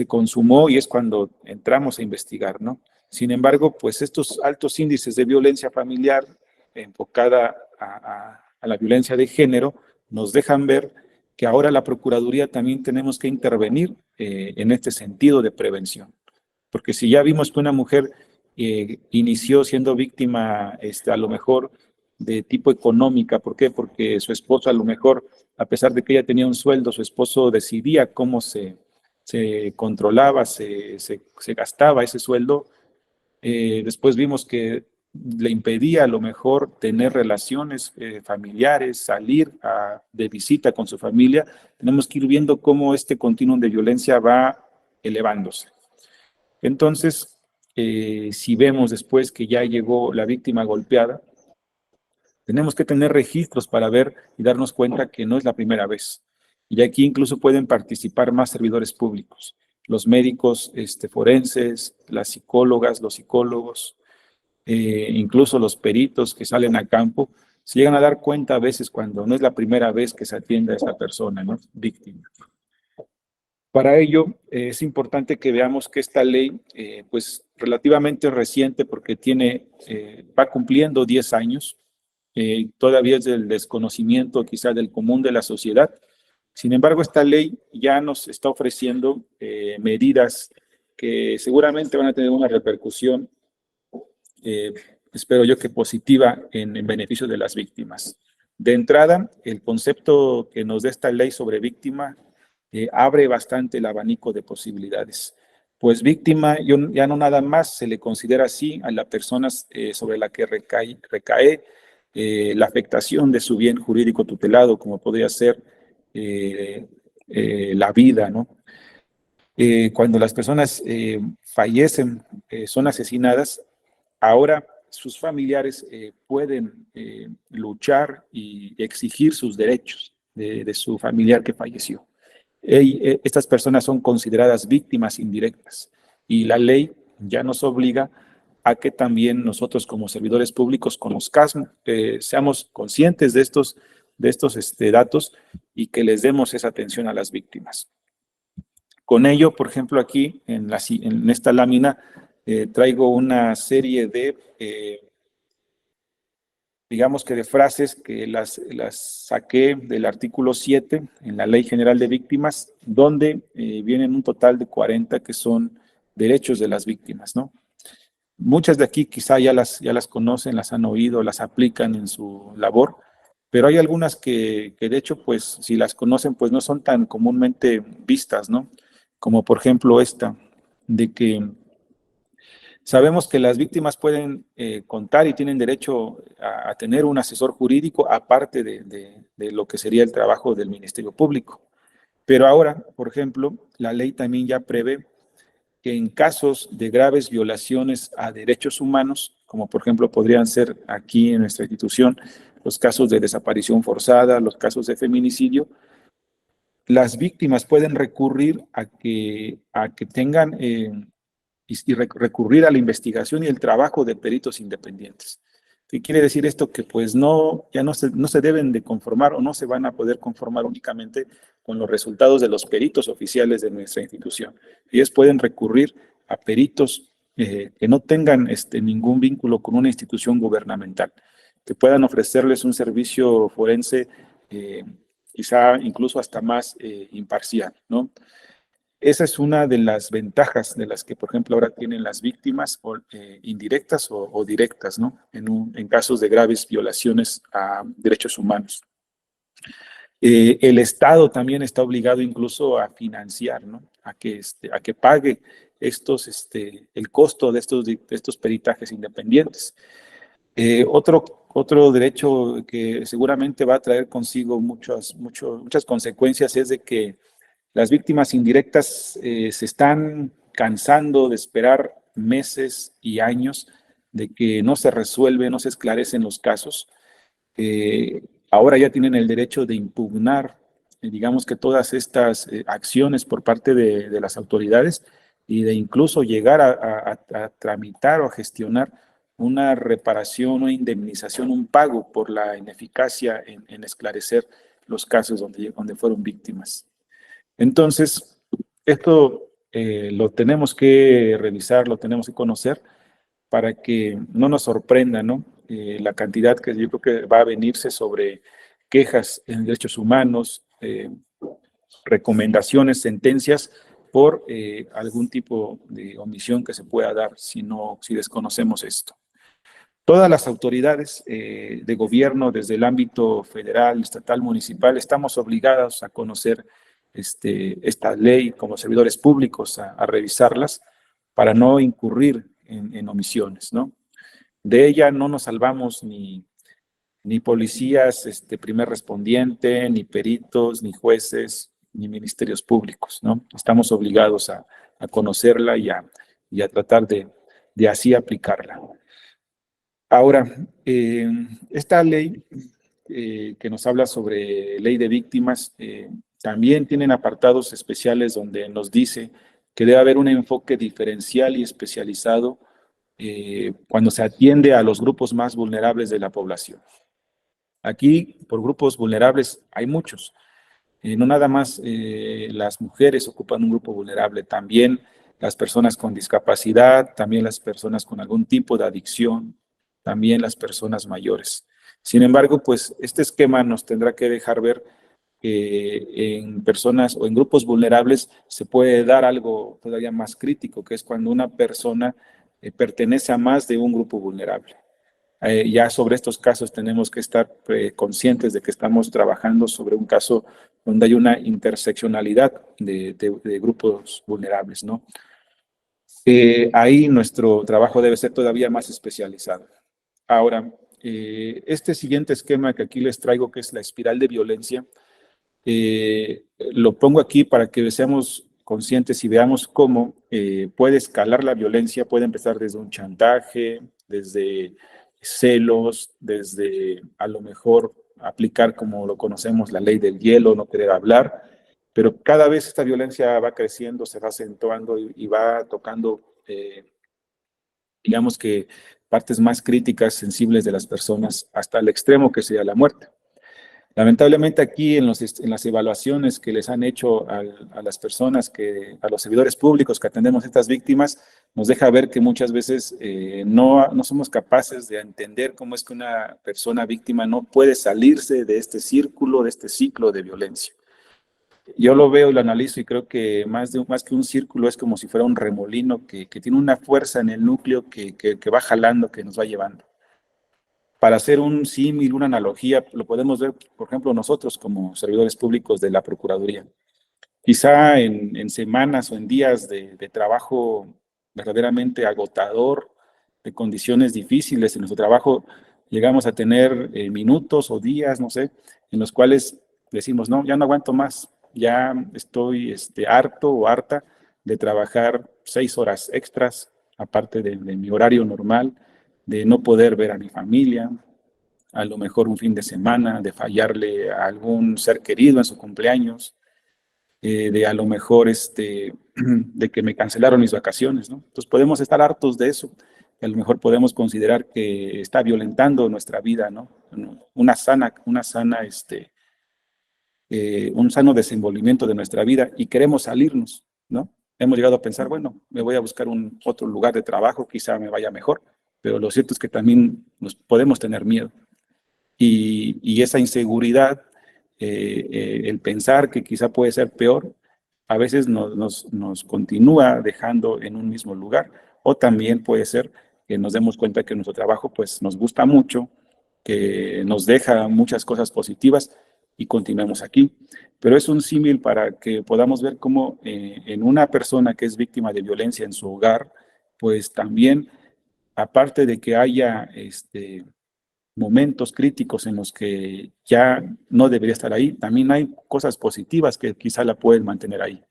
consumó y es cuando entramos a investigar, ¿no? Sin embargo, pues estos altos índices de violencia familiar enfocada a la violencia de género nos dejan ver que ahora la Procuraduría también tenemos que intervenir en este sentido de prevención. Porque si ya vimos que una mujer inició siendo víctima a lo mejor de tipo económica, ¿por qué? Porque su esposo a lo mejor, a pesar de que ella tenía un sueldo, su esposo decidía cómo se controlaba, se gastaba ese sueldo. Después vimos que le impedía a lo mejor tener relaciones familiares, salir de visita con su familia. Tenemos que ir viendo cómo este continuum de violencia va elevándose. Entonces, si vemos después que ya llegó la víctima golpeada, tenemos que tener registros para ver y darnos cuenta que no es la primera vez. Y aquí incluso pueden participar más servidores públicos, los médicos forenses, las psicólogas, los psicólogos, incluso los peritos que salen a campo, se llegan a dar cuenta a veces cuando no es la primera vez que se atiende a esa persona, ¿no? Víctima. Para ello, es importante que veamos que esta ley, pues relativamente reciente, porque va cumpliendo 10 años, todavía es del desconocimiento quizá del común de la sociedad. Sin embargo, esta ley ya nos está ofreciendo medidas que seguramente van a tener una repercusión, espero yo que positiva, en beneficio de las víctimas. De entrada, el concepto que nos da esta ley sobre víctima abre bastante el abanico de posibilidades. Pues víctima ya no nada más se le considera así a la persona sobre la que recae la afectación de su bien jurídico tutelado, como podría ser la vida, ¿no? Cuando las personas fallecen, son asesinadas, ahora sus familiares pueden luchar y exigir sus derechos de su familiar que falleció. Estas personas son consideradas víctimas indirectas y la ley ya nos obliga a que también nosotros como servidores públicos conozcamos, seamos conscientes de estos datos y que les demos esa atención a las víctimas. Con ello, por ejemplo, aquí en esta lámina traigo una serie de, digamos que de frases que las saqué del artículo 7 en la Ley General de Víctimas, donde vienen un total de 40 que son derechos de las víctimas, ¿no? Muchas de aquí quizá ya las conocen, las han oído, las aplican en su labor, pero hay algunas que de hecho, pues, si las conocen, pues no son tan comúnmente vistas, ¿no? Como por ejemplo esta, de que sabemos que las víctimas pueden contar y tienen derecho a tener un asesor jurídico aparte de lo que sería el trabajo del Ministerio Público. Pero ahora, por ejemplo, la ley también ya prevé que en casos de graves violaciones a derechos humanos, como por ejemplo podrían ser aquí en nuestra institución, los casos de desaparición forzada, los casos de feminicidio, las víctimas pueden recurrir a que tengan recurrir a la investigación y el trabajo de peritos independientes. ¿Qué quiere decir esto? Que pues ya no se deben de conformar o no se van a poder conformar únicamente con los resultados de los peritos oficiales de nuestra institución. Ellos pueden recurrir a peritos que no tengan ningún vínculo con una institución gubernamental, que puedan ofrecerles un servicio forense quizá incluso hasta más imparcial, ¿no? Esa es una de las ventajas de las que, por ejemplo, ahora tienen las víctimas indirectas o directas, ¿no? En casos de graves violaciones a derechos humanos. El Estado también está obligado incluso a financiar, ¿no? A que pague el costo de estos peritajes independientes. Otro derecho que seguramente va a traer consigo muchas consecuencias es de que las víctimas indirectas se están cansando de esperar meses y años de que no se resuelven, no se esclarecen los casos. Ahora ya tienen el derecho de impugnar, digamos que todas estas acciones por parte de las autoridades y de incluso llegar a tramitar o a gestionar una reparación, una indemnización, un pago por la ineficacia en esclarecer los casos donde fueron víctimas. Entonces, esto lo tenemos que revisar, lo tenemos que conocer para que no nos sorprenda, ¿no? La cantidad que yo creo que va a venirse sobre quejas en derechos humanos, recomendaciones, sentencias por algún tipo de omisión que se pueda dar si desconocemos esto. Todas las autoridades de gobierno, desde el ámbito federal, estatal, municipal, estamos obligados a conocer esta ley como servidores públicos, a revisarlas para no incurrir en omisiones, ¿no? De ella no nos salvamos ni policías, primer respondiente, ni peritos, ni jueces, ni ministerios públicos, ¿no? Estamos obligados a conocerla y a tratar de así aplicarla. Ahora, esta ley que nos habla sobre ley de víctimas, también tienen apartados especiales donde nos dice que debe haber un enfoque diferencial y especializado cuando se atiende a los grupos más vulnerables de la población. Aquí, por grupos vulnerables, hay muchos. No nada más las mujeres ocupan un grupo vulnerable, también las personas con discapacidad, también las personas con algún tipo de adicción, también las personas mayores. Sin embargo, pues este esquema nos tendrá que dejar ver que en personas o en grupos vulnerables se puede dar algo todavía más crítico, que es cuando una persona pertenece a más de un grupo vulnerable. Ya sobre estos casos tenemos que estar conscientes de que estamos trabajando sobre un caso donde hay una interseccionalidad de grupos vulnerables, ¿no? Ahí nuestro trabajo debe ser todavía más especializado. Ahora, este siguiente esquema que aquí les traigo, que es la espiral de violencia, lo pongo aquí para que seamos conscientes y veamos cómo puede escalar la violencia, puede empezar desde un chantaje, desde celos, desde a lo mejor aplicar, como lo conocemos, la ley del hielo, no querer hablar, pero cada vez esta violencia va creciendo, se va acentuando y va tocando, digamos que partes más críticas, sensibles de las personas, hasta el extremo que sería la muerte. Lamentablemente aquí en las evaluaciones que les han hecho a las personas, a los servidores públicos que atendemos a estas víctimas, nos deja ver que muchas veces no somos capaces de entender cómo es que una persona víctima no puede salirse de este círculo, de este ciclo de violencia. Yo lo veo y lo analizo y creo que más que un círculo es como si fuera un remolino que tiene una fuerza en el núcleo que va jalando, que nos va llevando. Para hacer un símil, una analogía, lo podemos ver, por ejemplo, nosotros como servidores públicos de la Procuraduría. Quizá en semanas o en días de trabajo verdaderamente agotador, de condiciones difíciles en nuestro trabajo, llegamos a tener minutos o días, no sé, en los cuales decimos, no, ya no aguanto más, ya estoy harto o harta de trabajar 6 horas extras, aparte de mi horario normal, de no poder ver a mi familia, a lo mejor un fin de semana, de fallarle a algún ser querido en su cumpleaños, de a lo mejor de que me cancelaron mis vacaciones, ¿no? Entonces podemos estar hartos de eso, a lo mejor podemos considerar que está violentando nuestra vida, ¿no? Un sano desenvolvimiento de nuestra vida y queremos salirnos, ¿no? Hemos llegado a pensar, bueno, me voy a buscar otro lugar de trabajo, quizá me vaya mejor, pero lo cierto es que también nos podemos tener miedo. Y esa inseguridad, el pensar que quizá puede ser peor, a veces nos continúa dejando en un mismo lugar, o también puede ser que nos demos cuenta que nuestro trabajo pues nos gusta mucho, que nos deja muchas cosas positivas y continuemos aquí. Pero es un símil para que podamos ver cómo en una persona que es víctima de violencia en su hogar, pues también, aparte de que haya momentos críticos en los que ya no debería estar ahí, también hay cosas positivas que quizá la pueden mantener ahí.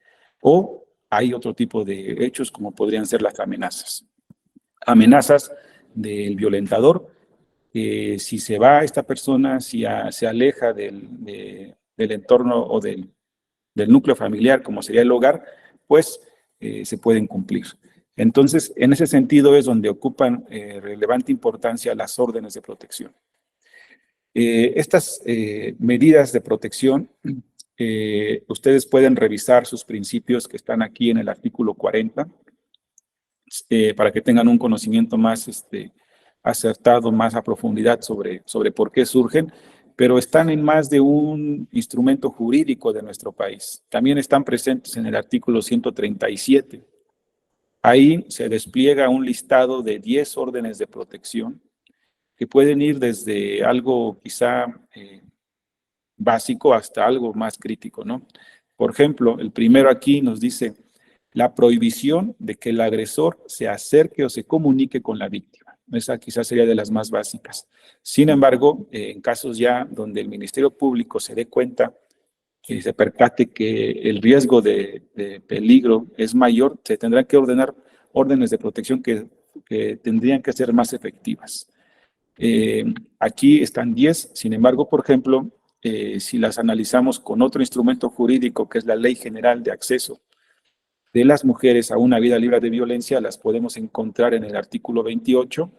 O hay otro tipo de hechos como podrían ser las amenazas. Amenazas del violentador, si se va esta persona, si se aleja del entorno o del núcleo familiar, como sería el hogar, pues se pueden cumplir. Entonces, en ese sentido es donde ocupan relevante importancia las órdenes de protección. Estas medidas de protección, ustedes pueden revisar sus principios que están aquí en el artículo 40, para que tengan un conocimiento más acertado, más a profundidad sobre por qué surgen, pero están en más de un instrumento jurídico de nuestro país. También están presentes en el artículo 137. Ahí se despliega un listado de 10 órdenes de protección que pueden ir desde algo quizá básico hasta algo más crítico, ¿no? Por ejemplo, el primero aquí nos dice la prohibición de que el agresor se acerque o se comunique con la víctima. Esa quizás sería de las más básicas. Sin embargo, en casos ya donde el Ministerio Público se dé cuenta y se percate que el riesgo de peligro es mayor, se tendrán que ordenar órdenes de protección que tendrían que ser más efectivas. Aquí están 10, sin embargo, por ejemplo, si las analizamos con otro instrumento jurídico, que es la Ley General de Acceso de las Mujeres a una Vida Libre de Violencia, las podemos encontrar en el artículo 28.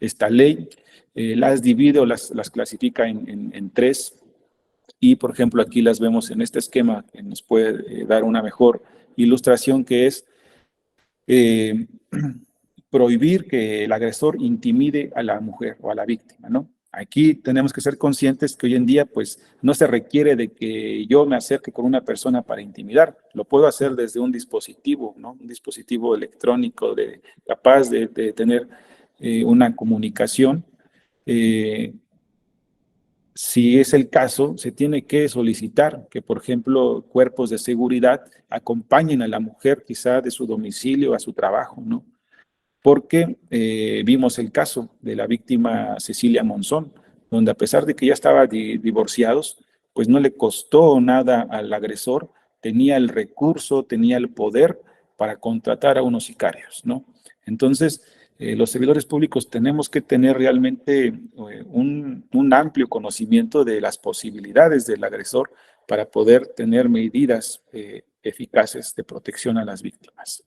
Esta ley las divide o las clasifica en 3. Y, por ejemplo, aquí las vemos en este esquema que nos puede dar una mejor ilustración, que es prohibir que el agresor intimide a la mujer o a la víctima, ¿no? Aquí tenemos que ser conscientes que hoy en día, pues, no se requiere de que yo me acerque con una persona para intimidar. Lo puedo hacer desde un dispositivo, ¿no? Un dispositivo electrónico capaz de tener una comunicación. Si es el caso, se tiene que solicitar que, por ejemplo, cuerpos de seguridad acompañen a la mujer quizá de su domicilio a su trabajo, ¿no? Porque vimos el caso de la víctima Cecilia Monzón, donde a pesar de que ya estaban divorciados, pues no le costó nada al agresor, tenía el recurso, tenía el poder para contratar a unos sicarios, ¿no? Entonces, los servidores públicos tenemos que tener realmente un amplio conocimiento de las posibilidades del agresor para poder tener medidas eficaces de protección a las víctimas.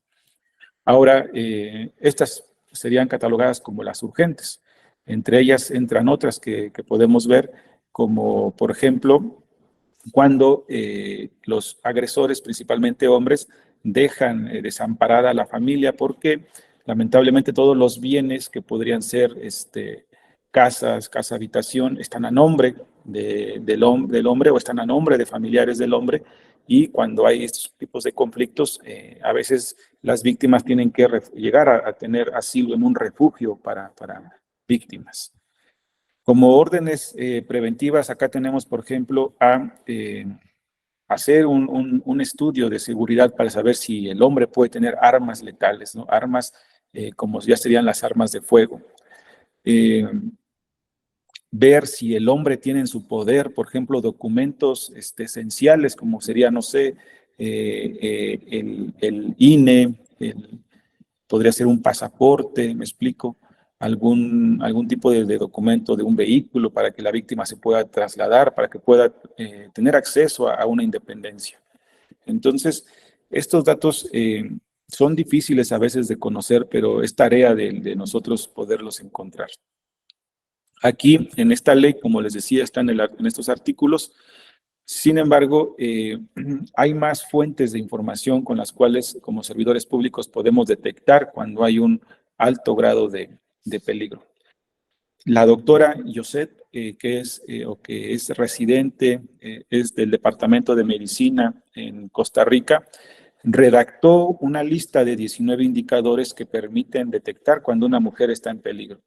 Ahora, estas serían catalogadas como las urgentes. Entre ellas entran otras que podemos ver, como por ejemplo, cuando los agresores, principalmente hombres, dejan desamparada a la familia porque lamentablemente todos los bienes que podrían ser casas, casa, habitación, están a nombre del hombre o están a nombre de familiares del hombre, y cuando hay estos tipos de conflictos, a veces las víctimas tienen que llegar a tener asilo en un refugio para víctimas. Como órdenes preventivas, acá tenemos, por ejemplo, hacer un estudio de seguridad para saber si el hombre puede tener armas letales, ¿no? Armas como ya serían las armas de fuego. Ver si el hombre tiene en su poder, por ejemplo, documentos esenciales, como sería, no sé, el INE, podría ser un pasaporte, me explico, algún tipo de documento de un vehículo para que la víctima se pueda trasladar, para que pueda tener acceso a una independencia. Entonces, estos datos son difíciles a veces de conocer, pero es tarea de nosotros poderlos encontrar. Aquí, en esta ley, como les decía, están en estos artículos. Sin embargo, hay más fuentes de información con las cuales, como servidores públicos, podemos detectar cuando hay un alto grado de peligro. La doctora Yoset, que es residente, es del Departamento de Medicina en Costa Rica, redactó una lista de 19 indicadores que permiten detectar cuando una mujer está en peligro.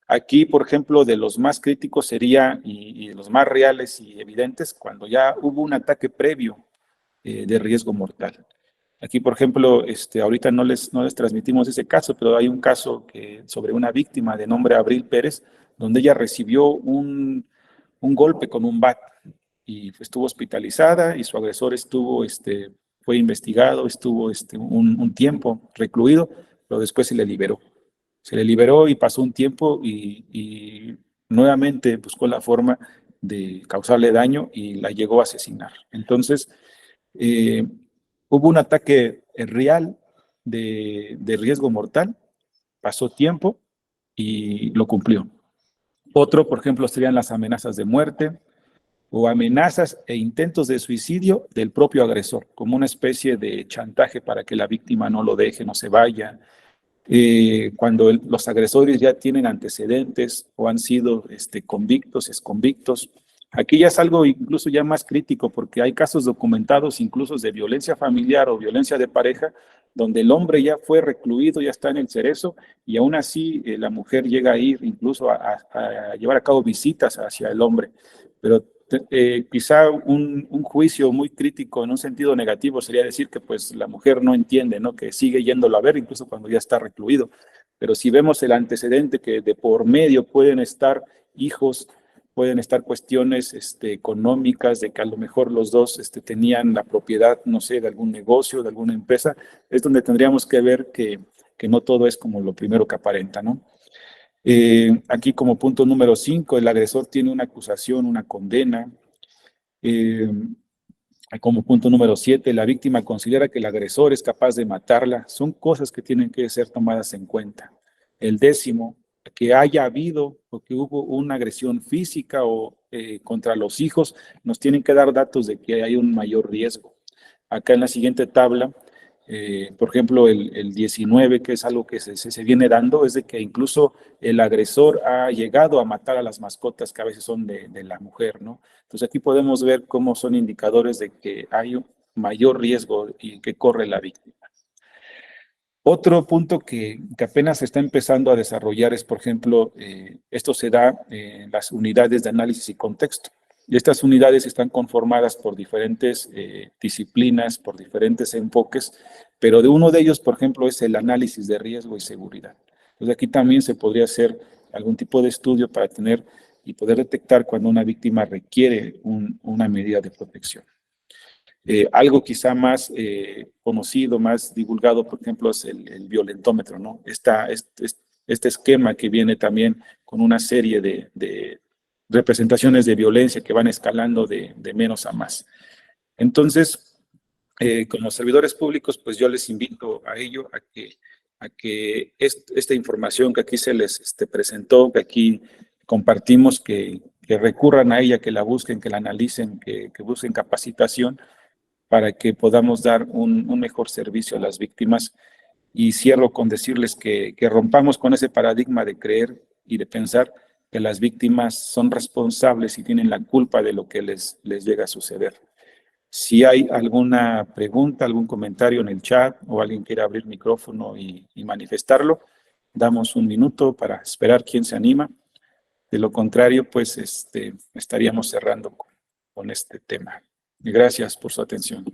Aquí, por ejemplo, de los más críticos sería, y los más reales y evidentes, cuando ya hubo un ataque previo de riesgo mortal. Aquí, por ejemplo, ahorita no les transmitimos ese caso, pero hay un caso sobre una víctima de nombre Abril Pérez, donde ella recibió un golpe con un bat y estuvo hospitalizada y su agresor fue investigado, estuvo un tiempo recluido, pero después se le liberó. Se le liberó y pasó un tiempo y nuevamente buscó la forma de causarle daño y la llegó a asesinar. Entonces, hubo un ataque real de riesgo mortal, pasó tiempo y lo cumplió. Otro, por ejemplo, serían las amenazas de muerte o amenazas e intentos de suicidio del propio agresor, como una especie de chantaje para que la víctima no lo deje, no se vaya. Cuando los agresores ya tienen antecedentes o han sido convictos, exconvictos. Aquí ya es algo incluso ya más crítico porque hay casos documentados incluso de violencia familiar o violencia de pareja donde el hombre ya fue recluido, ya está en el cerezo y aún así la mujer llega a ir incluso a llevar a cabo visitas hacia el hombre. Pero quizá un juicio muy crítico en un sentido negativo sería decir que pues la mujer no entiende, ¿no? Que sigue yéndolo a ver incluso cuando ya está recluido. Pero si vemos el antecedente que de por medio pueden estar hijos, pueden estar cuestiones económicas, de que a lo mejor los dos tenían la propiedad, no sé, de algún negocio, de alguna empresa, es donde tendríamos que ver que no todo es como lo primero que aparenta, ¿no? Aquí como punto número 5, el agresor tiene una acusación, una condena. Como punto número 7, la víctima considera que el agresor es capaz de matarla. Son cosas que tienen que ser tomadas en cuenta. El 10º, que haya habido o que hubo una agresión física o contra los hijos, nos tienen que dar datos de que hay un mayor riesgo. Acá en la siguiente tabla, por ejemplo, el 19, que es algo que se viene dando, es de que incluso el agresor ha llegado a matar a las mascotas que a veces son de la mujer, ¿no? Entonces aquí podemos ver cómo son indicadores de que hay un mayor riesgo y que corre la víctima. Otro punto que apenas se está empezando a desarrollar es, por ejemplo, esto se da en las unidades de análisis y contexto. Y estas unidades están conformadas por diferentes disciplinas, por diferentes enfoques, pero de uno de ellos, por ejemplo, es el análisis de riesgo y seguridad. Entonces aquí también se podría hacer algún tipo de estudio para tener y poder detectar cuando una víctima requiere una medida de protección. Algo quizá más conocido, más divulgado, por ejemplo, es el violentómetro, ¿no? Este esquema que viene también con una serie de representaciones de violencia que van escalando de menos a más. Entonces, como servidores públicos, pues yo les invito a ello, a que esta información que aquí se les presentó, que aquí compartimos, que recurran a ella, que la busquen, que la analicen, que busquen capacitación, para que podamos dar un mejor servicio a las víctimas. Y cierro con decirles que rompamos con ese paradigma de creer y de pensar que las víctimas son responsables y tienen la culpa de lo que les llega a suceder. Si hay alguna pregunta, algún comentario en el chat o alguien quiere abrir micrófono y manifestarlo, damos un minuto para esperar quién se anima. De lo contrario, pues estaríamos cerrando con este tema. Y gracias por su atención.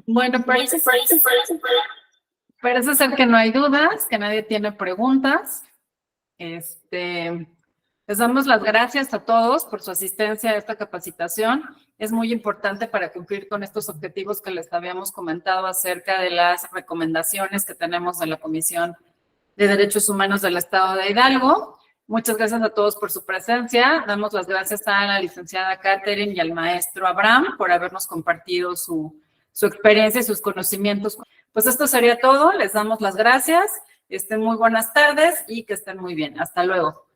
Bueno, parece ser que no hay dudas, que nadie tiene preguntas. Les damos las gracias a todos por su asistencia a esta capacitación. Es muy importante para cumplir con estos objetivos que les habíamos comentado acerca de las recomendaciones que tenemos de la Comisión de Derechos Humanos del Estado de Hidalgo. Muchas gracias a todos por su presencia. Damos las gracias a la licenciada Catherine y al maestro Abraham por habernos compartido su experiencia y sus conocimientos. Pues esto sería todo. Les damos las gracias. Muy buenas tardes y que estén muy bien. Hasta luego.